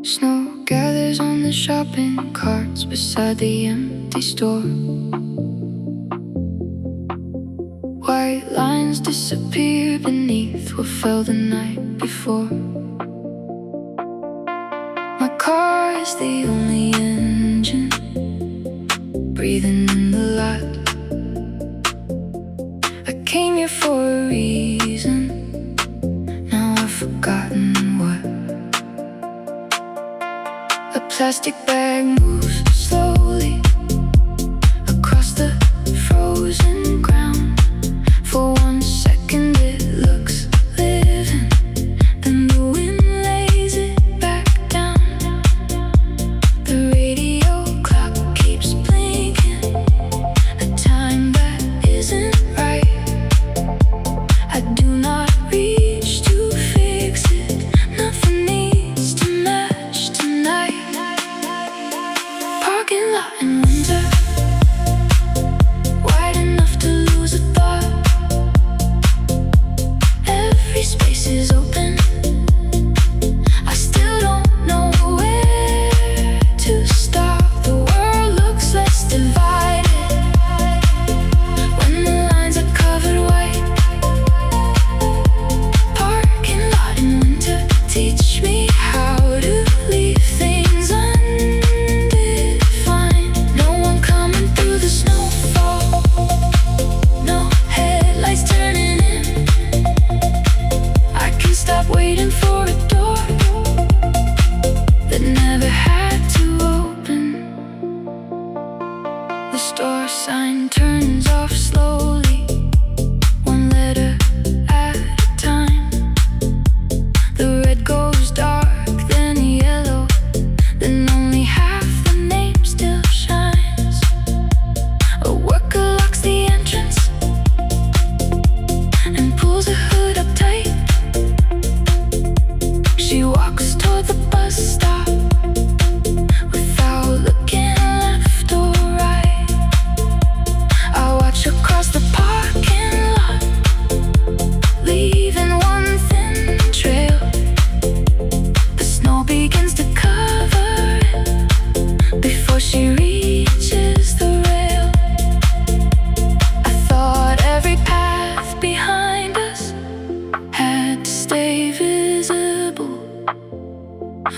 Snow gathers on the shopping carts beside the empty store. White lines disappear beneath what fell the night before. My car is the only engine breathing in the light. I came here for a reason, now I've forgotten what. A plastic bag moves slowly across the frozen ground. For 1 second it looks living, then the wind lays it back down. The radio clock keeps blinking, a time that isn't right. I do not reach to fix it, nothing needs to match tonight. stop waiting for a door that never had to open. The store sign turns off slowly, one letter at a time. The red goes dark, then yellow, then only half the name still shines. A worker locks the entrance and pulls a hood up tight. She walks toward the bus stop without looking left or right. I watch across the parking lot, leaving one thin trail. The snow begins to cover it before she reaches the rail. I thought every path behind us had to stay visible,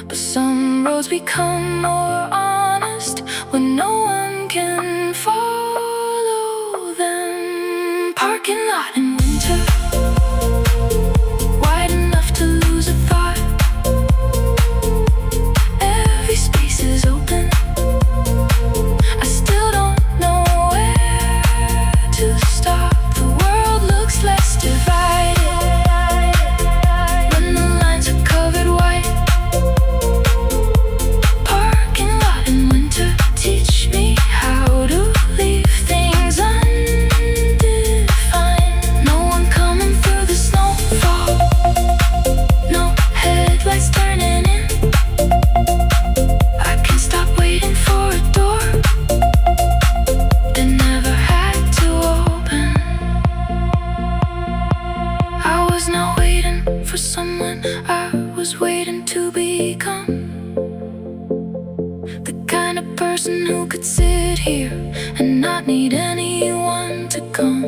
but some roads become more honest when no one can follow them. Parking lot in winter, wide enough to lose a thought. Every space is open. I still don't know where to stop. The world looks less divided when the lines are covered white. Parking lot in winter, teach me how to leave things undefined. No one coming through the snowfall, no headlights turning in. I can't stop waiting for a door that never had to open. I was not waiting for someone, I was waiting to become the kind of person who could sit here and not need anyone to come.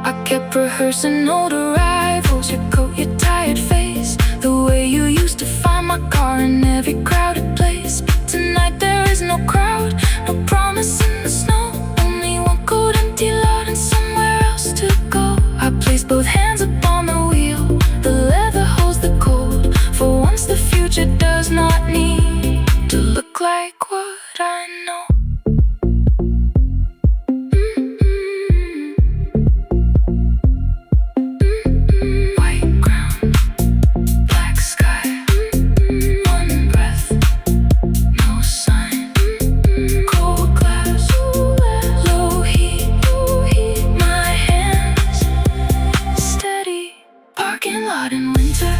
I kept rehearsing old arrivals, your coat, your tired face, the way you used to find my car in every crowded place. But tonight there is no crowd, no promise in the snow, only one cold empty lot and somewhere else to go. I placed both hands upon the wheel, the leather holds the cold. For once the future does not need to look like what I know. White ground, black sky, one breath, no sign. Cold glass, low heat, my hands steady. Parking lot in winter,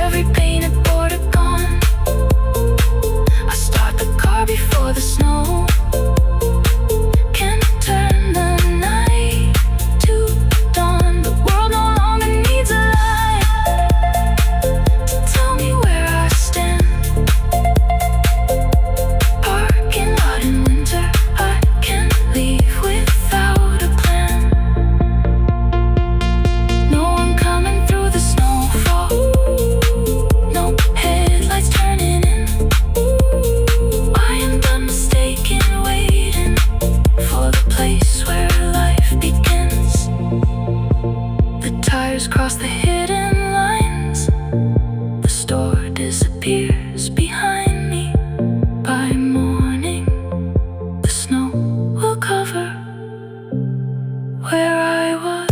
every painted border gone. I start the car before the snow can turn the night to dawn. The world no longer needs a light to tell me where I stand. Parking lot in winter, I can't leave without a plan. No one coming through the snowfall, no headlights turning in. I am done mistaken, waiting for the place where life begins. The tires cross the hidden lines, the store disappears behind me. By morning, the snow will cover where I was.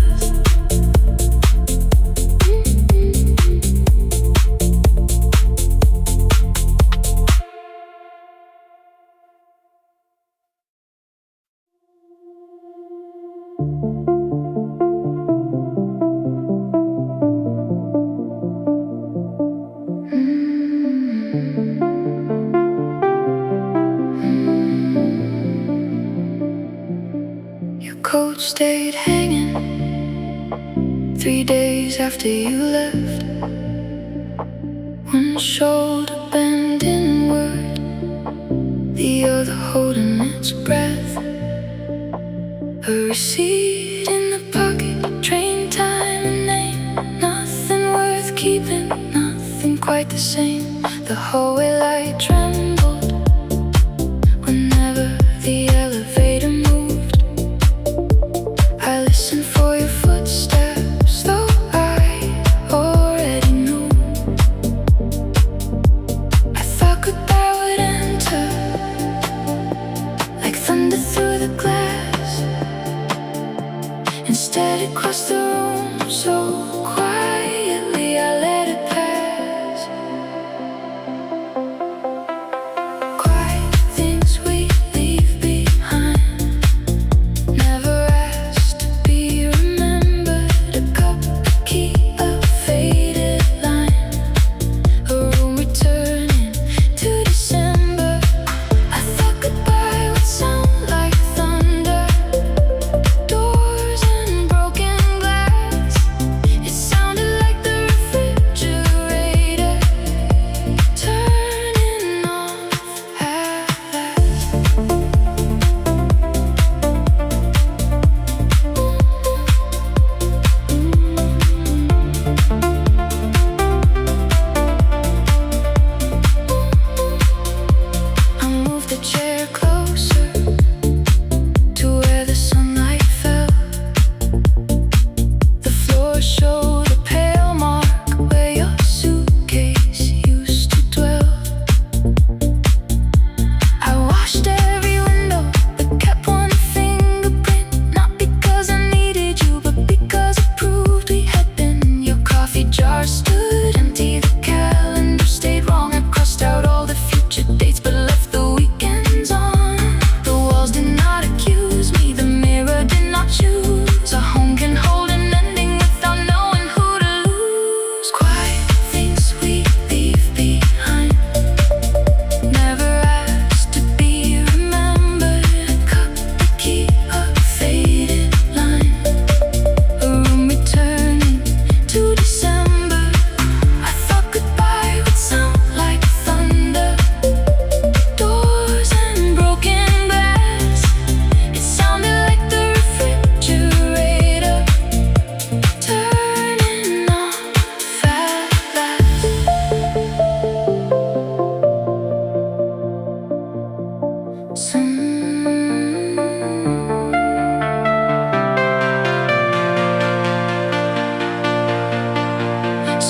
Your coat stayed hanging 3 days after you left. One shoulder bent inward, the other holding its breath. A receipt in the pocket, train time and name. Nothing worth keeping, nothing quite the same. The hallway light trembled whenever the elevator moved. I listened for your footsteps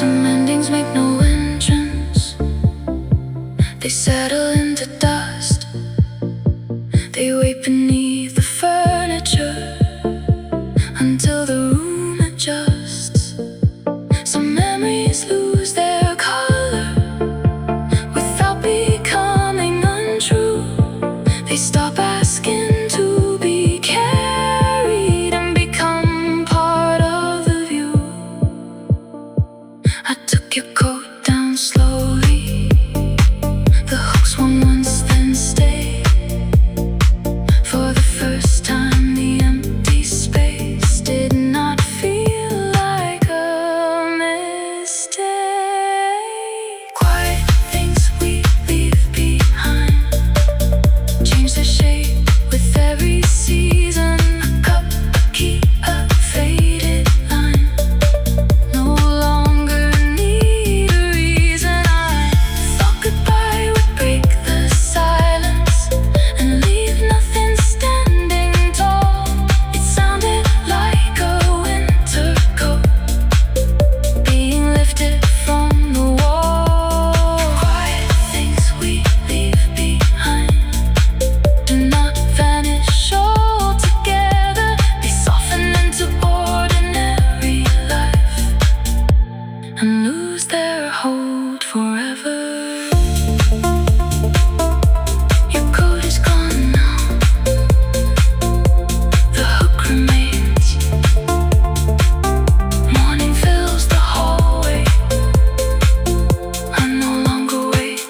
Some endings make no entrance. They settle into dust. They wait beneath the furniture until the room adjusts. Some memories lose their color without becoming untrue. They stop asking to be carried and become part of the view. I took your coat down slowly. The hook swung once, then stayed. For the first time, the empty space did not feel like a mistake. Quiet things we leave behind change their shape with every season. A cup, a key, a faded line no longer need a reason. I thought goodbye would break the silence and leave nothing standing tall. It sounded like a winter coat being lifted from the wall. Quiet things we leave behind do not vanish altogether. They soften into ordinary life and lose their hold forever. Your coat is gone now. The hook remains. Morning fills the hallway. I no longer wait.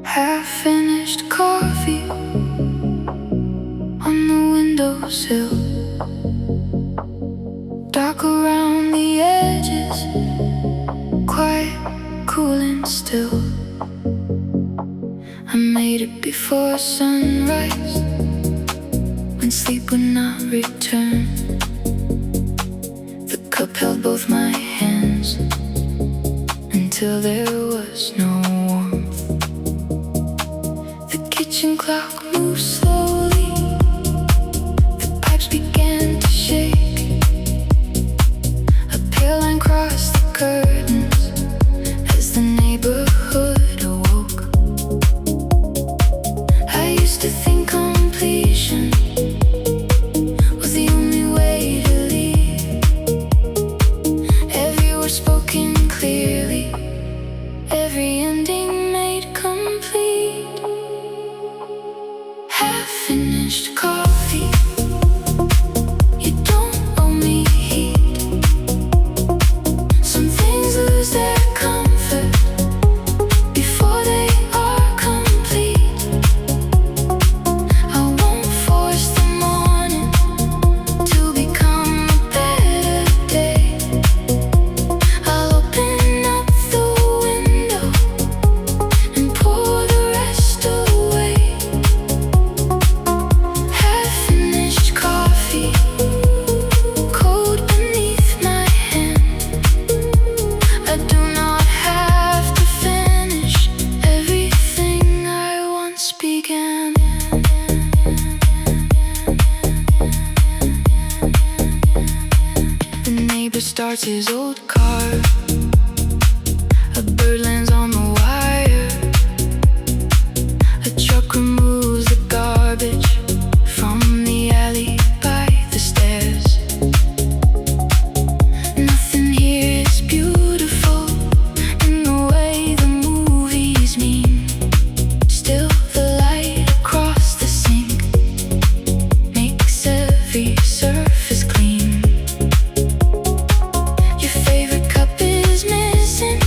Half-finished coffee on the windowsill. Dark around the edges, quiet, cool and still. I made it before sunrise, when sleep would not return. The cup held both my hands until there was no warmth. The kitchen clock moved slowly. The pipes began to shake. A pale line crossed the curtains as the neighborhood awoke. I used to think completion was the only way to leave. Every word spoken clearly, every ending made complete. Half-finished coffee. You don't owe me heat. Some things lose their comfort before they are complete. I won't force the morning to become a better day. I'll open up the window and pour the rest away. Half-finished coffee, cold beneath my hand. I do not have to finish everything I once began. The neighbor starts his old car. A bird lands on the wire. A truck removes the garbage from the alley by the stairs. Nothing here is beautiful in the way the movies mean. Still, the light across the sink makes every surface clean. Your favorite cup is missing.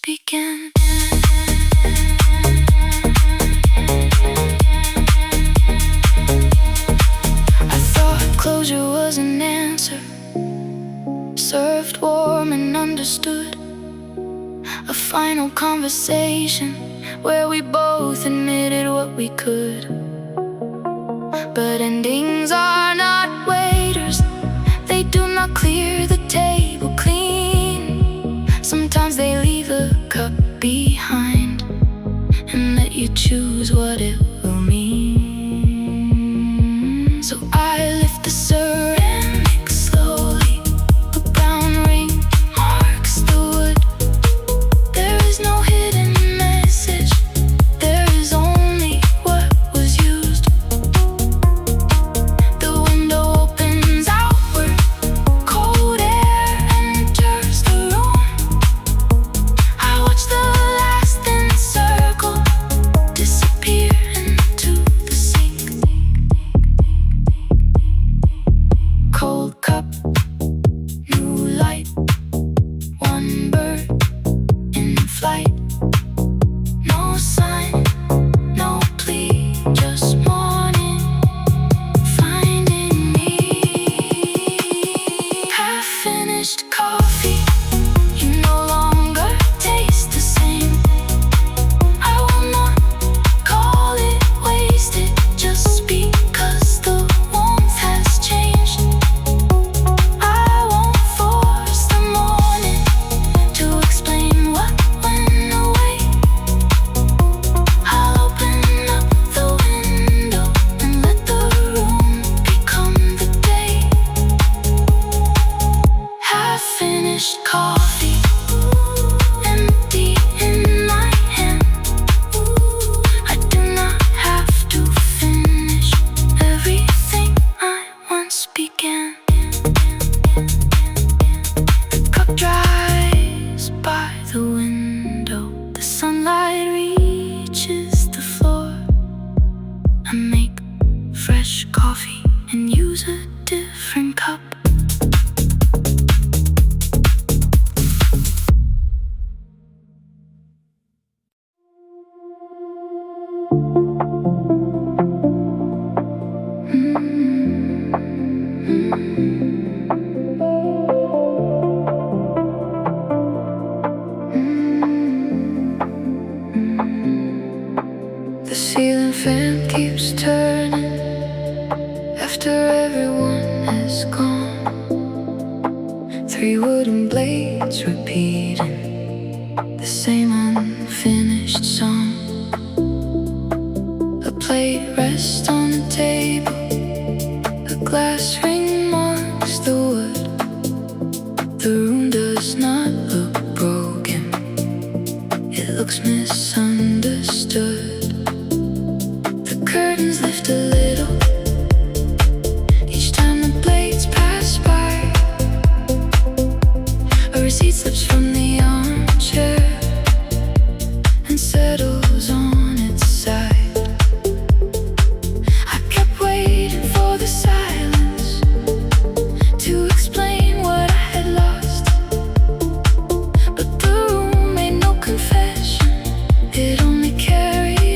begin. I thought closure was an answer, served warm and understood. A final conversation where we both admitted what we could. But endings are not waiters, they do not clear the table clean. Sometimes they leave a cup behind and let you choose what it will mean. So I lift the ceramic slowly, a brown ring marks the wood. There is no hidden message, there is only what was used. The window opens outward, cold air enters the room. I watch the last thin circle disappear into the sink. Cold cup, new light, one bird in flight. No sign, no plea, just morning finding me. Half finished coffee, you no longer taste the same. I will not call it wasted just because the warmth has changed. I won't force the morning to explain what went away. I'll open up the window and let the room become the day. Half finished coffee, empty in my hand. I do not have to finish everything I once began. The cup dries by the window, the sunlight reaches the floor. I make fresh coffee and use a different cup. The ceiling fan keeps turning after everyone has gone. 3 wooden blades repeating the same unfinished song. A plate rests on the table, a glass ring marks the wood. The room does not look broken, it looks misunderstood. The curtains lift a little each time the blades pass by. A receipt slips from the armchair and settles on its side. I kept waiting for the silence to explain what I had lost, but the room made no confession, it only carried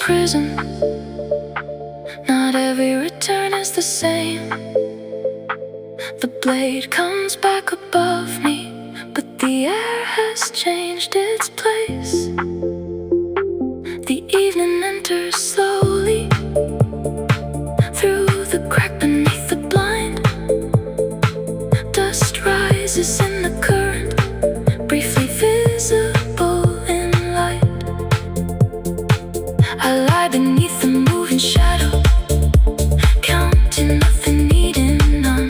prison. Not every return is the same. The blade comes back above me, but the air has changed its place. The evening enters slowly through the crack beneath the blind. Dust rises in the current, briefly visible in light. I lie beneath the moving shadow, counting nothing, needing none.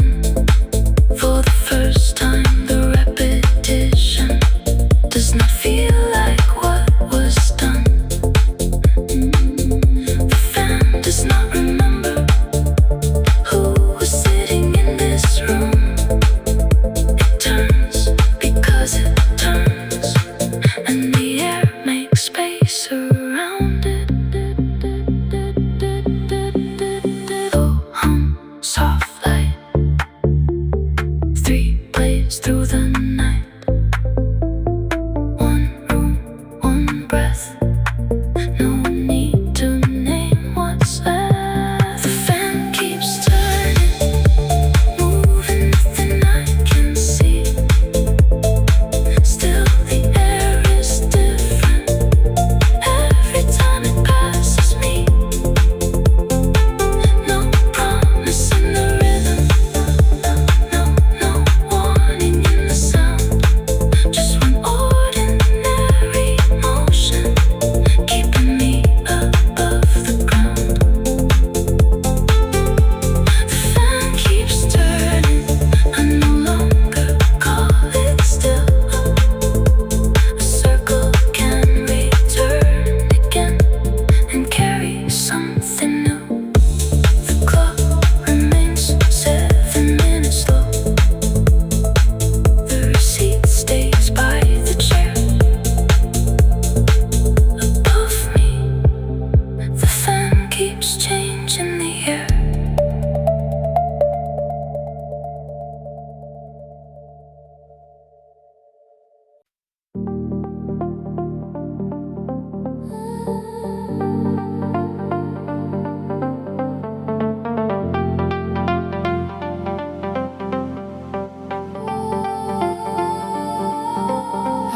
For the first time, the repetition does not feel like what was done. The fan does not remember who was sitting in this room. It turns because it turns, and the air makes space around it. Low hum, soft light, 3 plays through the night. 1 room, 1 breath, no need to name what's left. The fan keeps turning, moving nothing I can see. Still the air is different every time it passes me. No promise in the rhythm, no warning in the sound. Just one ordinary motion, keeping me above the ground. The fan keeps turning, I no longer call it still. A circle can return again and carry something new. The clock remains 7 minutes low. The receipt stays by the chair. Above me, the fan keeps changing the air.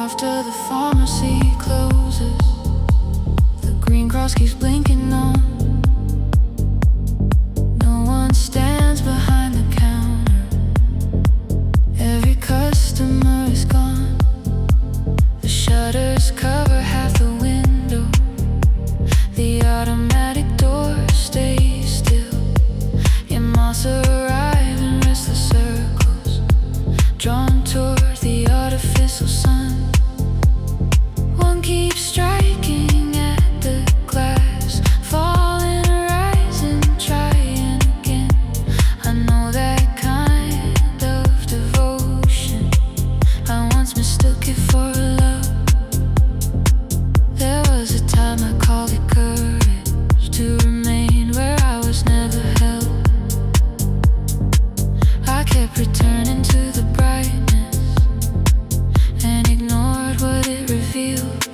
After the pharmacy closes, the green cross keeps blinking on. No one stands behind the counter. Every customer is gone. The shutters cover half the window. The automatic door stays still. Your moths arrive in restless circles, drawn toward the artificial sun. One keeps striking at the glass, falling, rising, trying again. I know that kind of devotion. I once mistook it for love. There was a time I called it courage to remain where I was never held. I kept returning to the brightness and ignored what it revealed.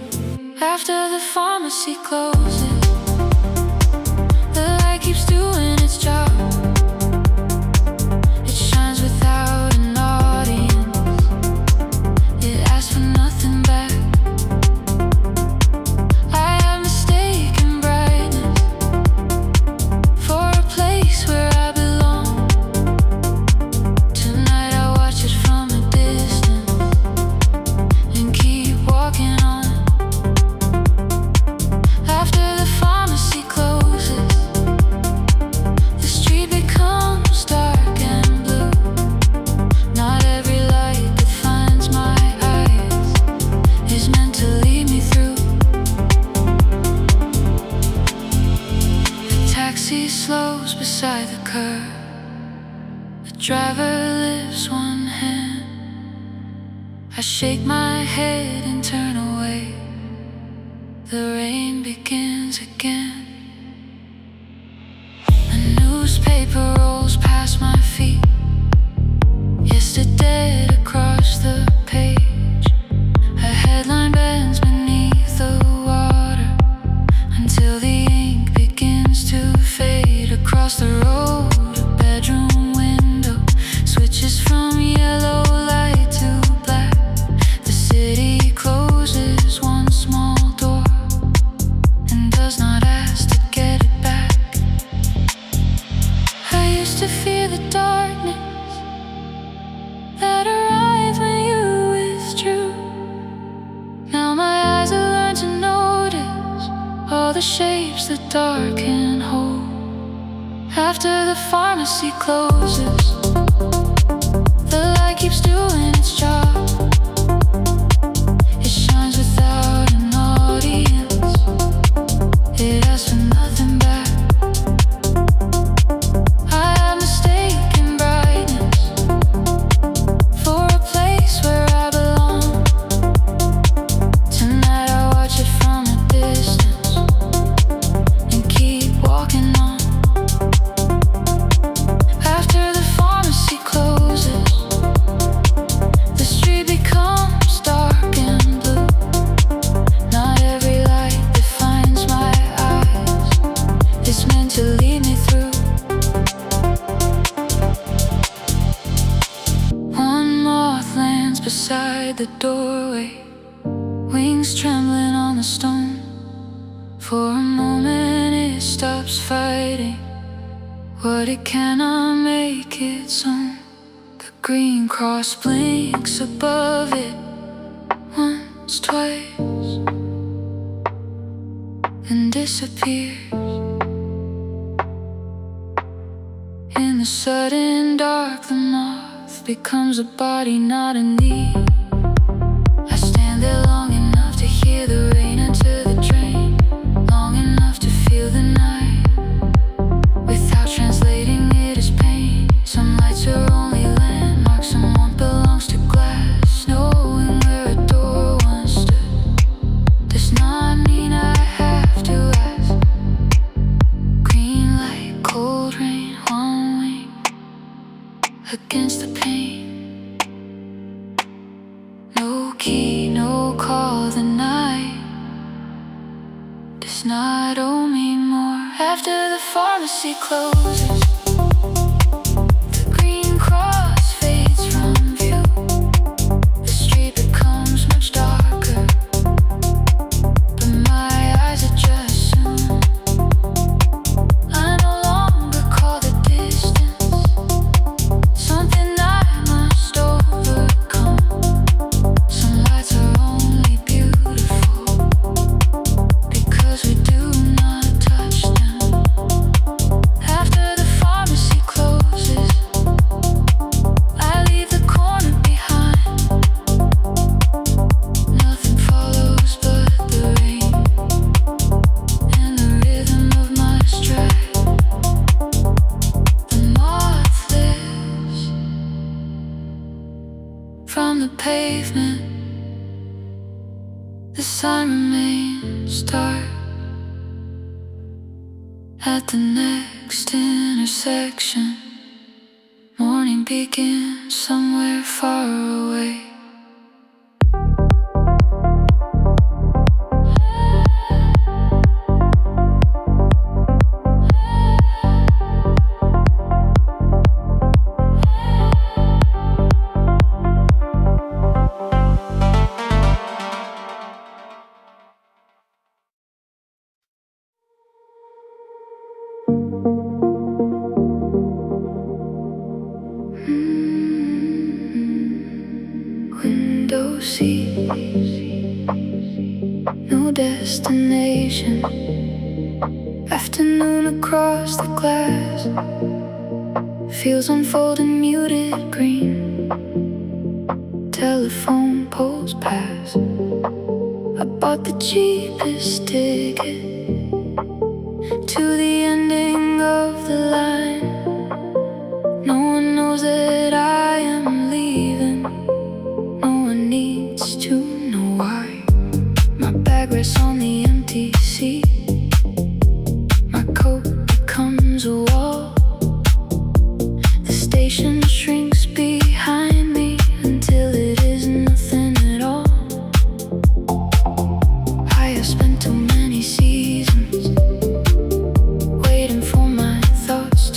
After the pharmacy closes, the light keeps doing its job. It shines without an audience. It asks for nothing back. I have mistaken brightness for a place where I belong. Tonight I watch it from a distance and keep walking on. After the pharmacy closes, the street becomes dark and blue. Not every light that finds my eyes is meant to lead me through. The taxi slows beside the curb. The driver lifts one hand. I shake my head and turn away. The rain begins again. A newspaper rolls past my feet. Yesterday across the page, a headline bends beneath the water until the across the road, a bedroom window switches from yellow light to black. The city closes one small door and does not ask to get it back. I used to fear the darkness that arrived when you withdrew. Now my eyes have learned to notice all the shapes the dark can hold. After the pharmacy closes, the light keeps doing its job. It shines without an audience. It asks for nothing back. I have mistaken brightness for a place where I belong. Tonight I watch it from a distance and keep walking on. After the pharmacy closes, the street becomes dark and blue. Not every light that finds my eyes is meant to lead me through. One moth lands beside the doorway, wings trembling on the stone. For a moment it stops fighting what it cannot make its own. The green cross blinks above it once, twice, and disappears. In the sudden dark, the moth becomes a body, not a need. I stand there long enough to hear the rain enter the drain, long enough to feel the night without translating it as pain. Some lights are only landmarks, someone belongs to glass. Knowing where a door once stood does not mean I have to ask. Green light, cold rain, one wing against the pain. No key, no call, the night does not owe me more. After the pharmacy closes, the green cross fades from view. The street becomes much darker, but my eyes adjust soon. I no longer call the distance something I must overcome. Some lights are only beautiful because we do not touch them. After the pharmacy closes, I leave the corner behind. Nothing follows but the rain and the rhythm of my stride. The moth lives from the pavement. The sign remains dark. At the next intersection, morning begins somewhere far away. Window seat, no destination. Afternoon across the glass, fields unfolding muted green. Telephone poles pass. I bought the cheapest ticket to the ending of the line. No one knows that I am leaving. No one needs to know why. My bag rests on the empty seat. My coat becomes a wall. The station shrinks behind me until it is nothing at all. I have spent too many seasons waiting for my thoughts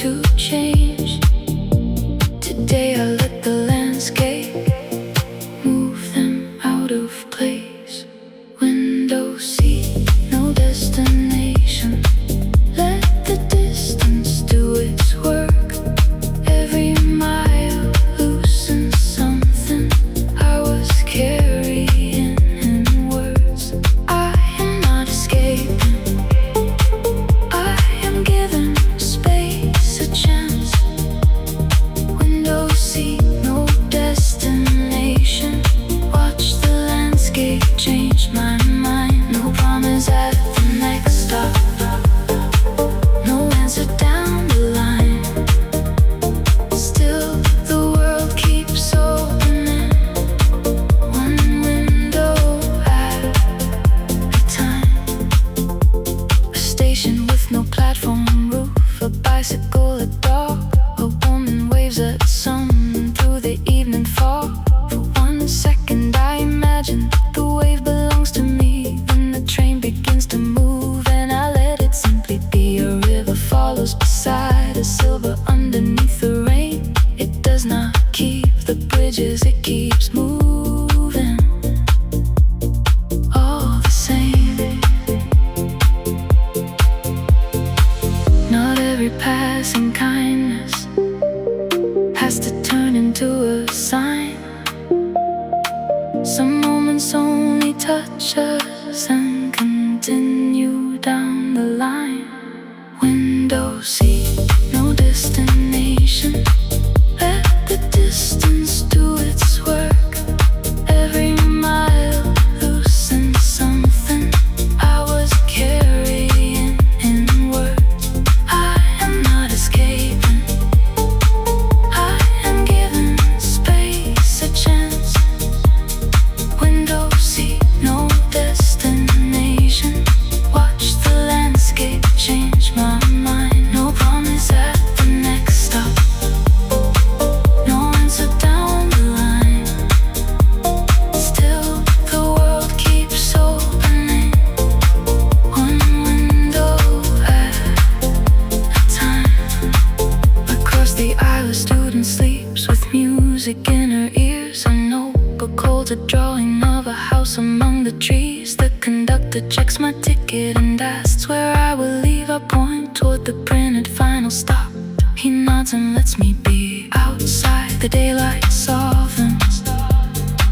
a drawing of a house among the trees. The conductor checks my ticket and asks where I will leave. I point toward the printed final stop. He nods and lets me be. Outside, the daylight softens.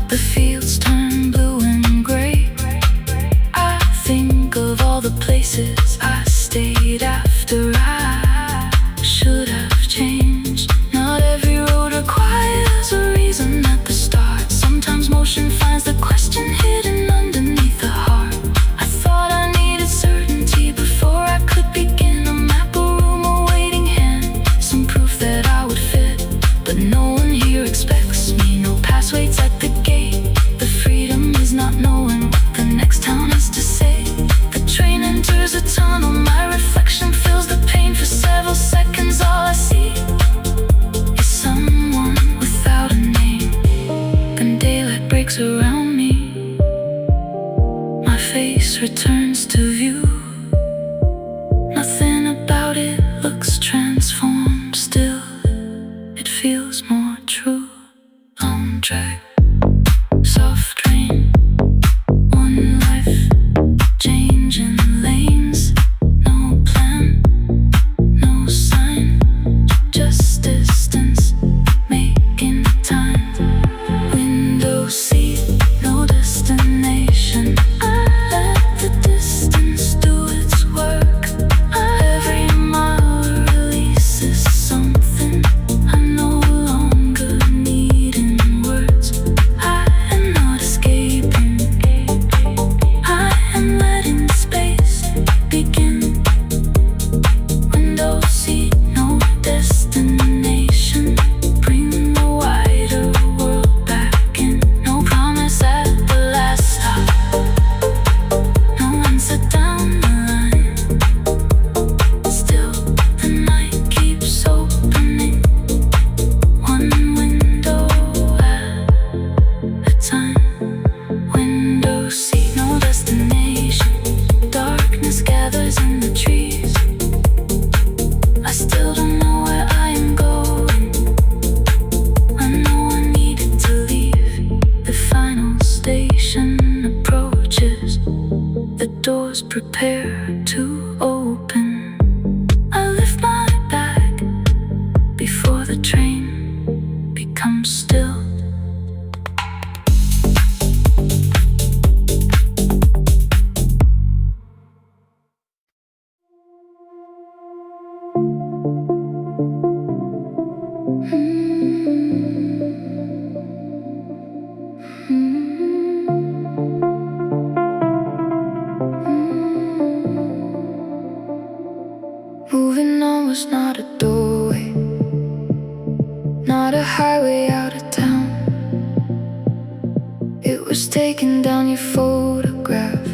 The fields turn blue and gray. I think of all the places I stayed after I should have changed. Not every road requires a reason at the start. Sometimes motion finds the question hidden underneath the heart. I thought I needed certainty before I could begin. A map, a room, a waiting hand, some proof that I would fit. But no one here expects me. No pass waits at the gate. The freedom is not knowing what the next town has to say. The train enters a tunnel. My reflection fills the pain for several seconds. All I see is someone without a name. Then daylight breaks around me. My face returns to view. Nothing about it looks transformed. Still, it feels more true. Long track, soft rain, one life, changing lanes. No plan, no sign, just distance, making time. Window seat, no destination. I let the distance do its work. Every mile releases something I no longer need in words. I am not escaping. I am letting space begin. Window seat, no destination. Bring the wider world back in. No promise at the last stop. No answer down the line. Still, the night keeps opening. One window at a time. Window seat, no destination. Darkness gathers in the trees. I still don't know where I am going. I know I needed to leave. The final station approaches. The doors prepare to open. I lift my bag before the train becomes still. Moving on was not a doorway, not a highway out of town. It was taking down your photograph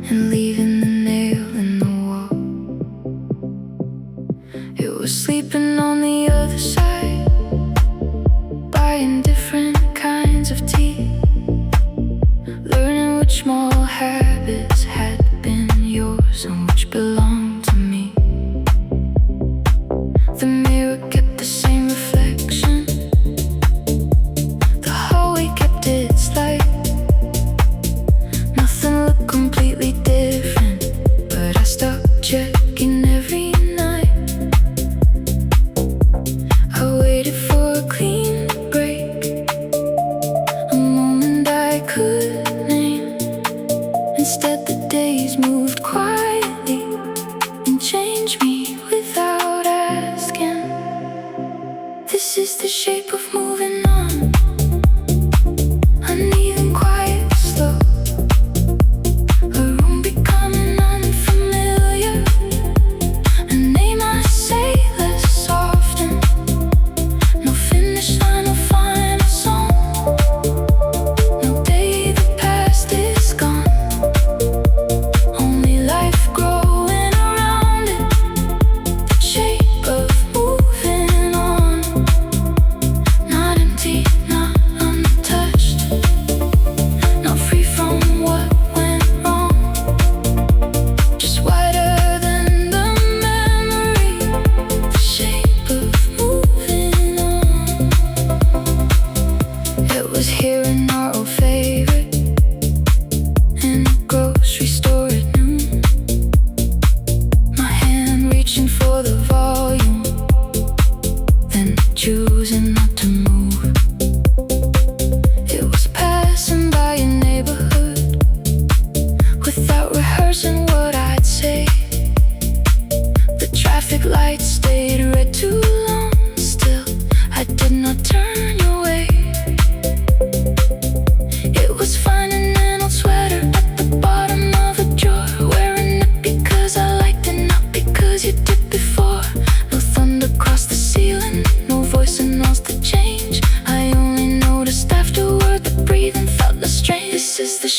and leaving the nail in the wall. It was sleeping on the other side, buying different kinds of tea, learning which small habits had been yours and which belonged to me. The mirror kept the same reflection. The hallway kept its light. Nothing looked completely different, but I stopped checking every night. I waited for a clean break,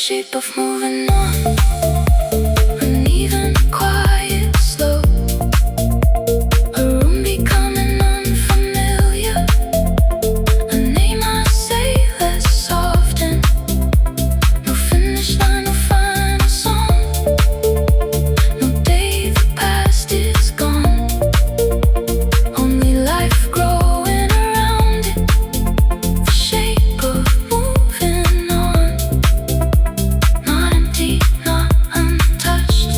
shape of moving on. Uneven, quiet, slow. A room becoming unfamiliar. A name I say less often. No finish line, no final song. No day the past is gone. Only life growing around it. The shape of moving on. Not empty, not untouched.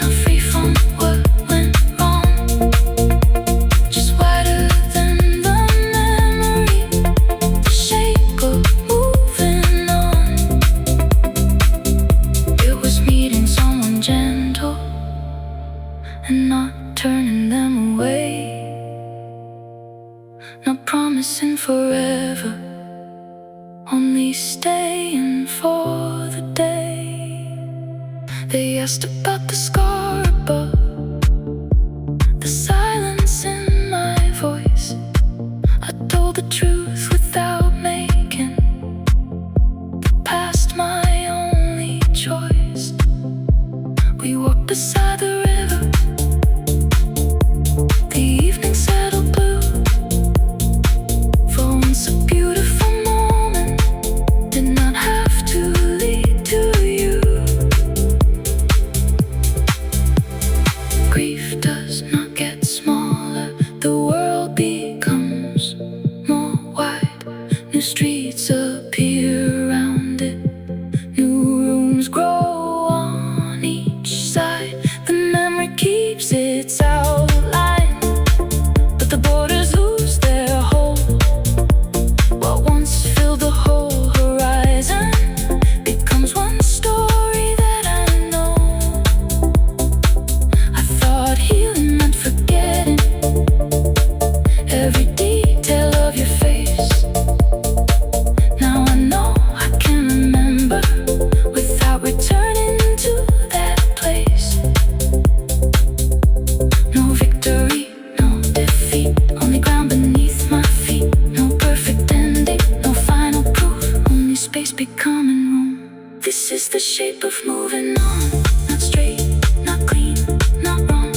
Not free from what went wrong. Just wider than the memory. The shape of moving on. It was meeting someone gentle and not turning them away. Not promising forever, only staying for the day. They asked about the scar above, the silence in my voice. I told the truth without making the past my only choice. We walked beside the river. The evening settled blue. For once a beautiful moment did not have to lead to you. Grief does not get smaller. The world becomes more wide. New streets appear around it. New rooms grow on each side. The memory keeps its outline, but the borders lose their hold. What once filled the whole horizon becomes one story that I know. I thought healing meant forgetting every detail of your face. Now I know I can remember without returning to that place. No victory, no defeat, only ground beneath my feet. No perfect ending, no final proof, only space becoming room. This is the shape of moving on. Not straight, not clean, not wrong.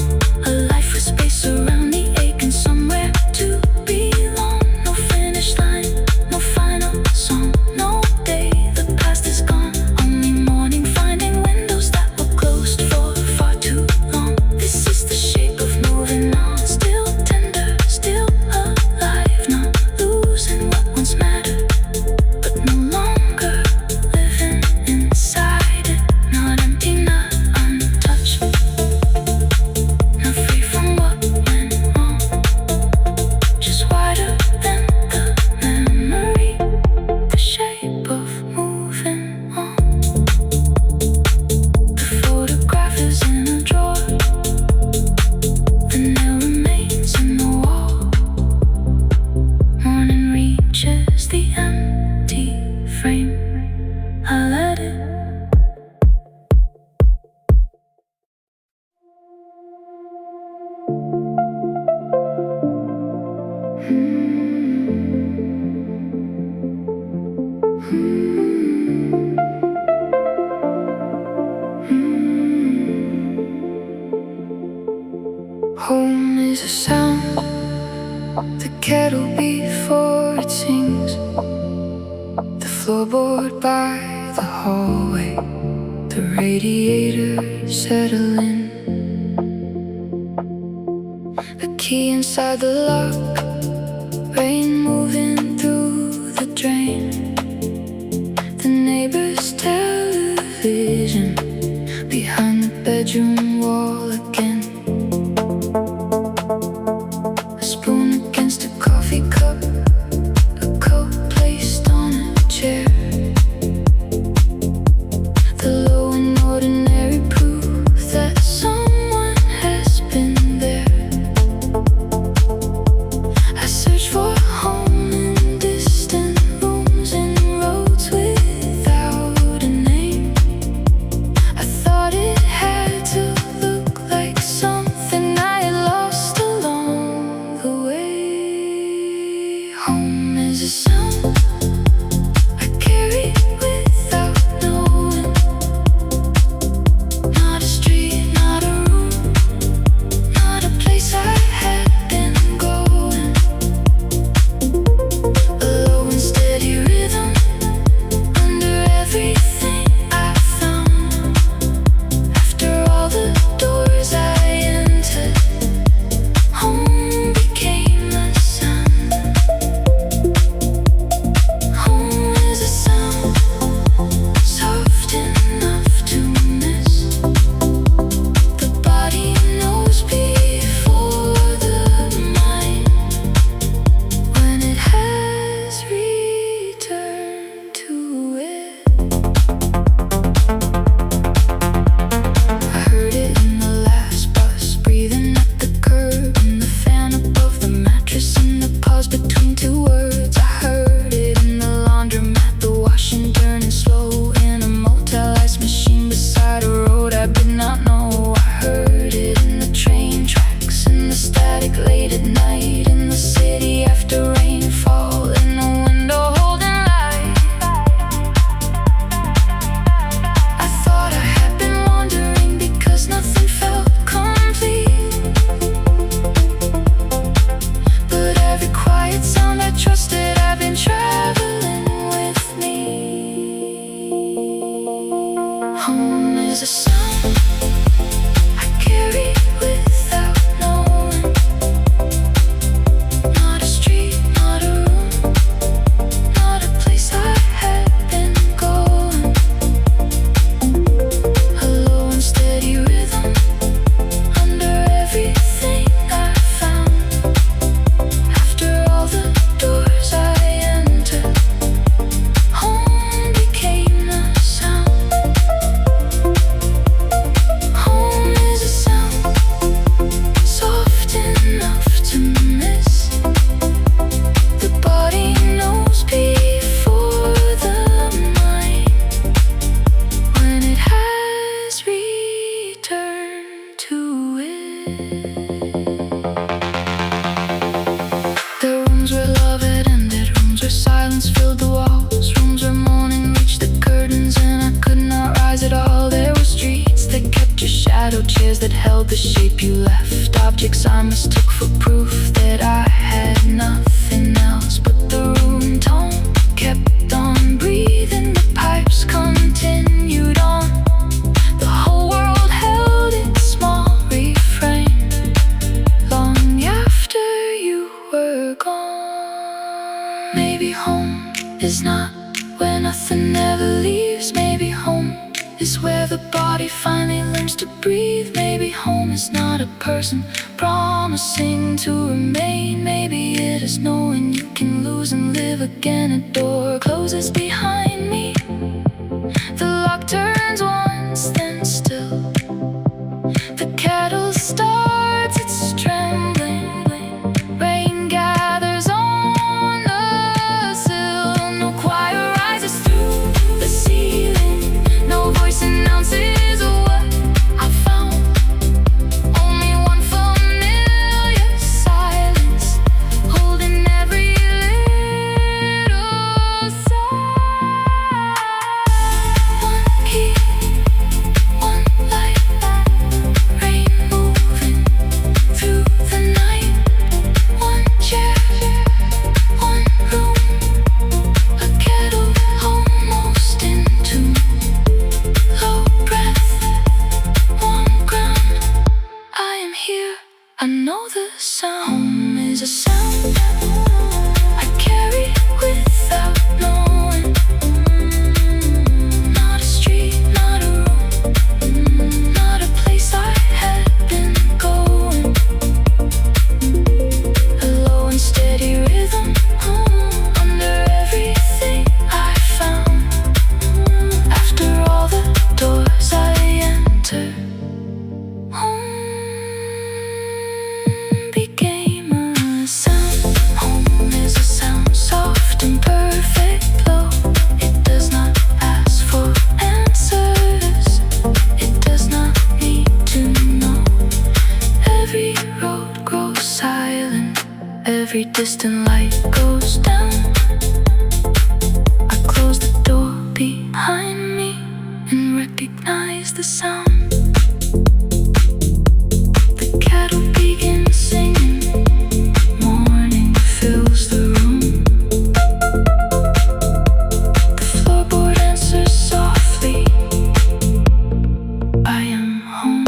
A life with space around the ache and somewhere to belong. No finish line, no final song. No day the past is gone. Only morning finding windows that were closed for far too long. This is the shape of moving on. Still tender, still alive. Not losing what once mattered, but no longer living inside it. Not empty, not untouched. Not free from what went wrong. Just wider than the memory. The shape of moving on. The photograph is in a drawer. The nail remains in the wall. Morning reaches the empty frame. I let it. Home is a sound, the kettle before it sings, the floorboard by the hallway, the radiator settling, the key inside the lock, rain moving through the drain, the neighbor's television behind the bedroom wall again. A spoon against a coffee cup, a coat placed on a chair. The low and ordinary proof that someone has been there. I search for a home in distant rooms and roads without a name. I thought it had to look like There were rooms where love had ended, rooms where silence filled the walls, rooms where morning reached the curtains and I could not rise at all. There were streets that kept your shadow, chairs that held the shape you left, objects I mistook for proof that I had nothing else. But the room tone kept on breathing, the pipes continued on. The whole world held its small refrain long after you were gone. Maybe home is not where nothing ever leaves. Maybe home is where the body finally learns to breathe. Maybe home is not a person promising to remain. Maybe it is knowing you can lose and live again. A door closes behind me, the lock turns once, then still the kettle starts its trembling. Rain gathers on the sill. No choir rises through the ceiling. No voice announces what I found. Only one familiar silence, holding every little sigh. One key, one light, rain moving through the night. One chair, one room, a kettle almost in tune. Low breath, warm ground. I am here, I know the sound. Home is a sound I carry without knowing. Not a street, not a room, not a place I had been going. A low and steady rhythm under everything I found. After all the doors I entered, home became a sound. Home is a sound, soft and perfect flow. It does not ask for answers, it does not need to know. Every road grows silent, every distant light goes down. I close the door behind me and recognize the sound. The kettle begins singing, morning fills the room. The floorboard answers softly, I am home.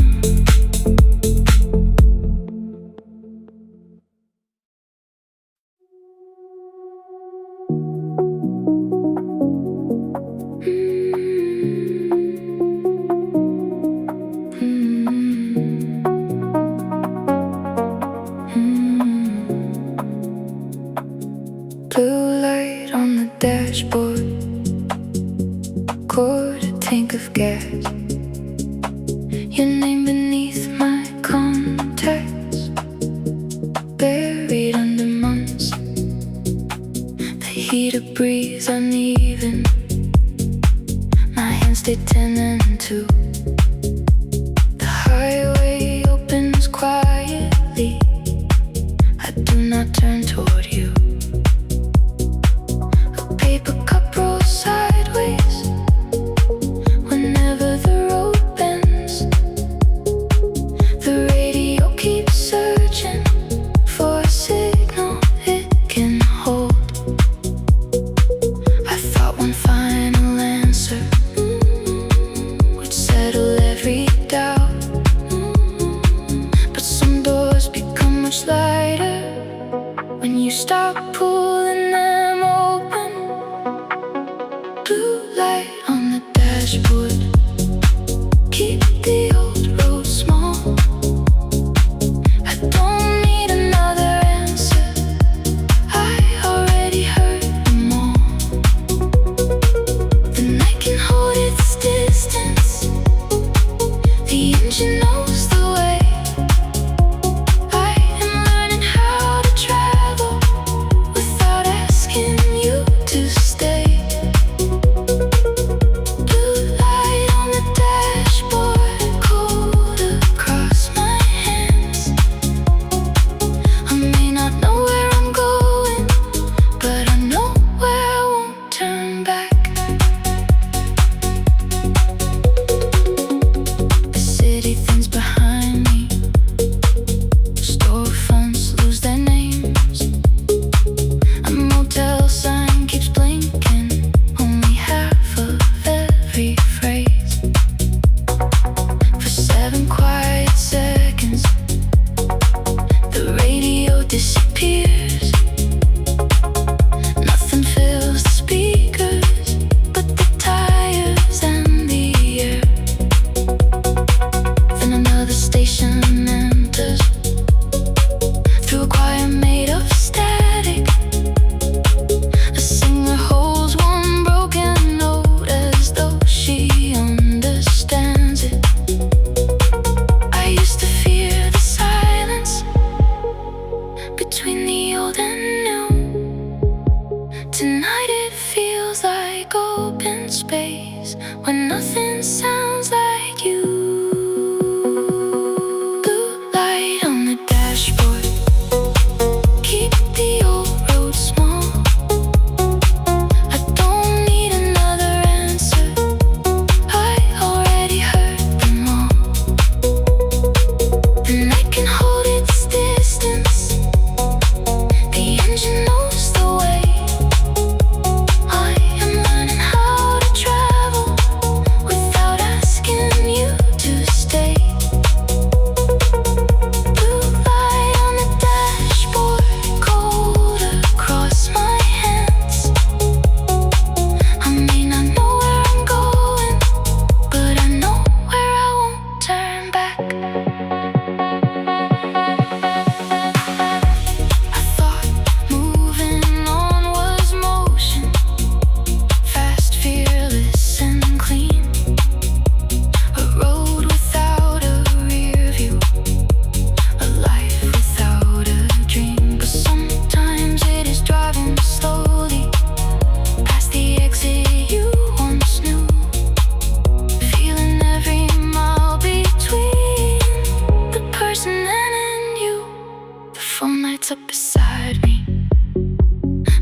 up beside me.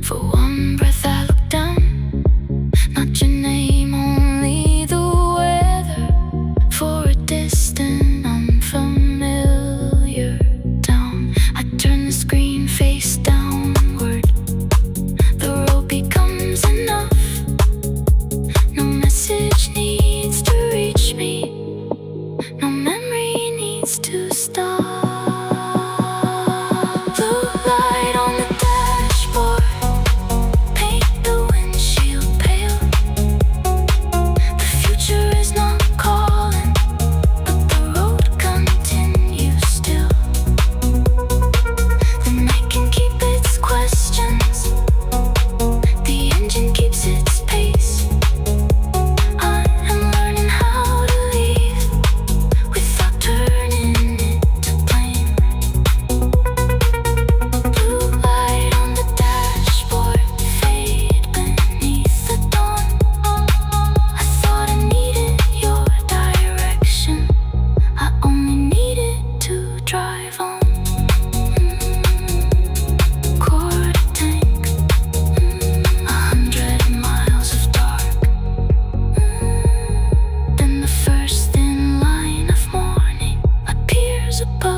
For one breath I look down, not your name, only the weather. For a distant, unfamiliar town, I turn the screen face downward. The road becomes enough. No message needs to reach me. No memory needs to stop. Blue light on the dashboard, paint the windshield pale. The future is not calling, but the road continues still. The night can keep its questions, the engine keeps its pace. I am learning how to leave without turning it to blame. Blue light on the dashboard, fade beneath the dawn. I thought I needed your direction, I only needed to drive on. Quarter tank, 100 miles of dark. Then the first thin line of morning appears above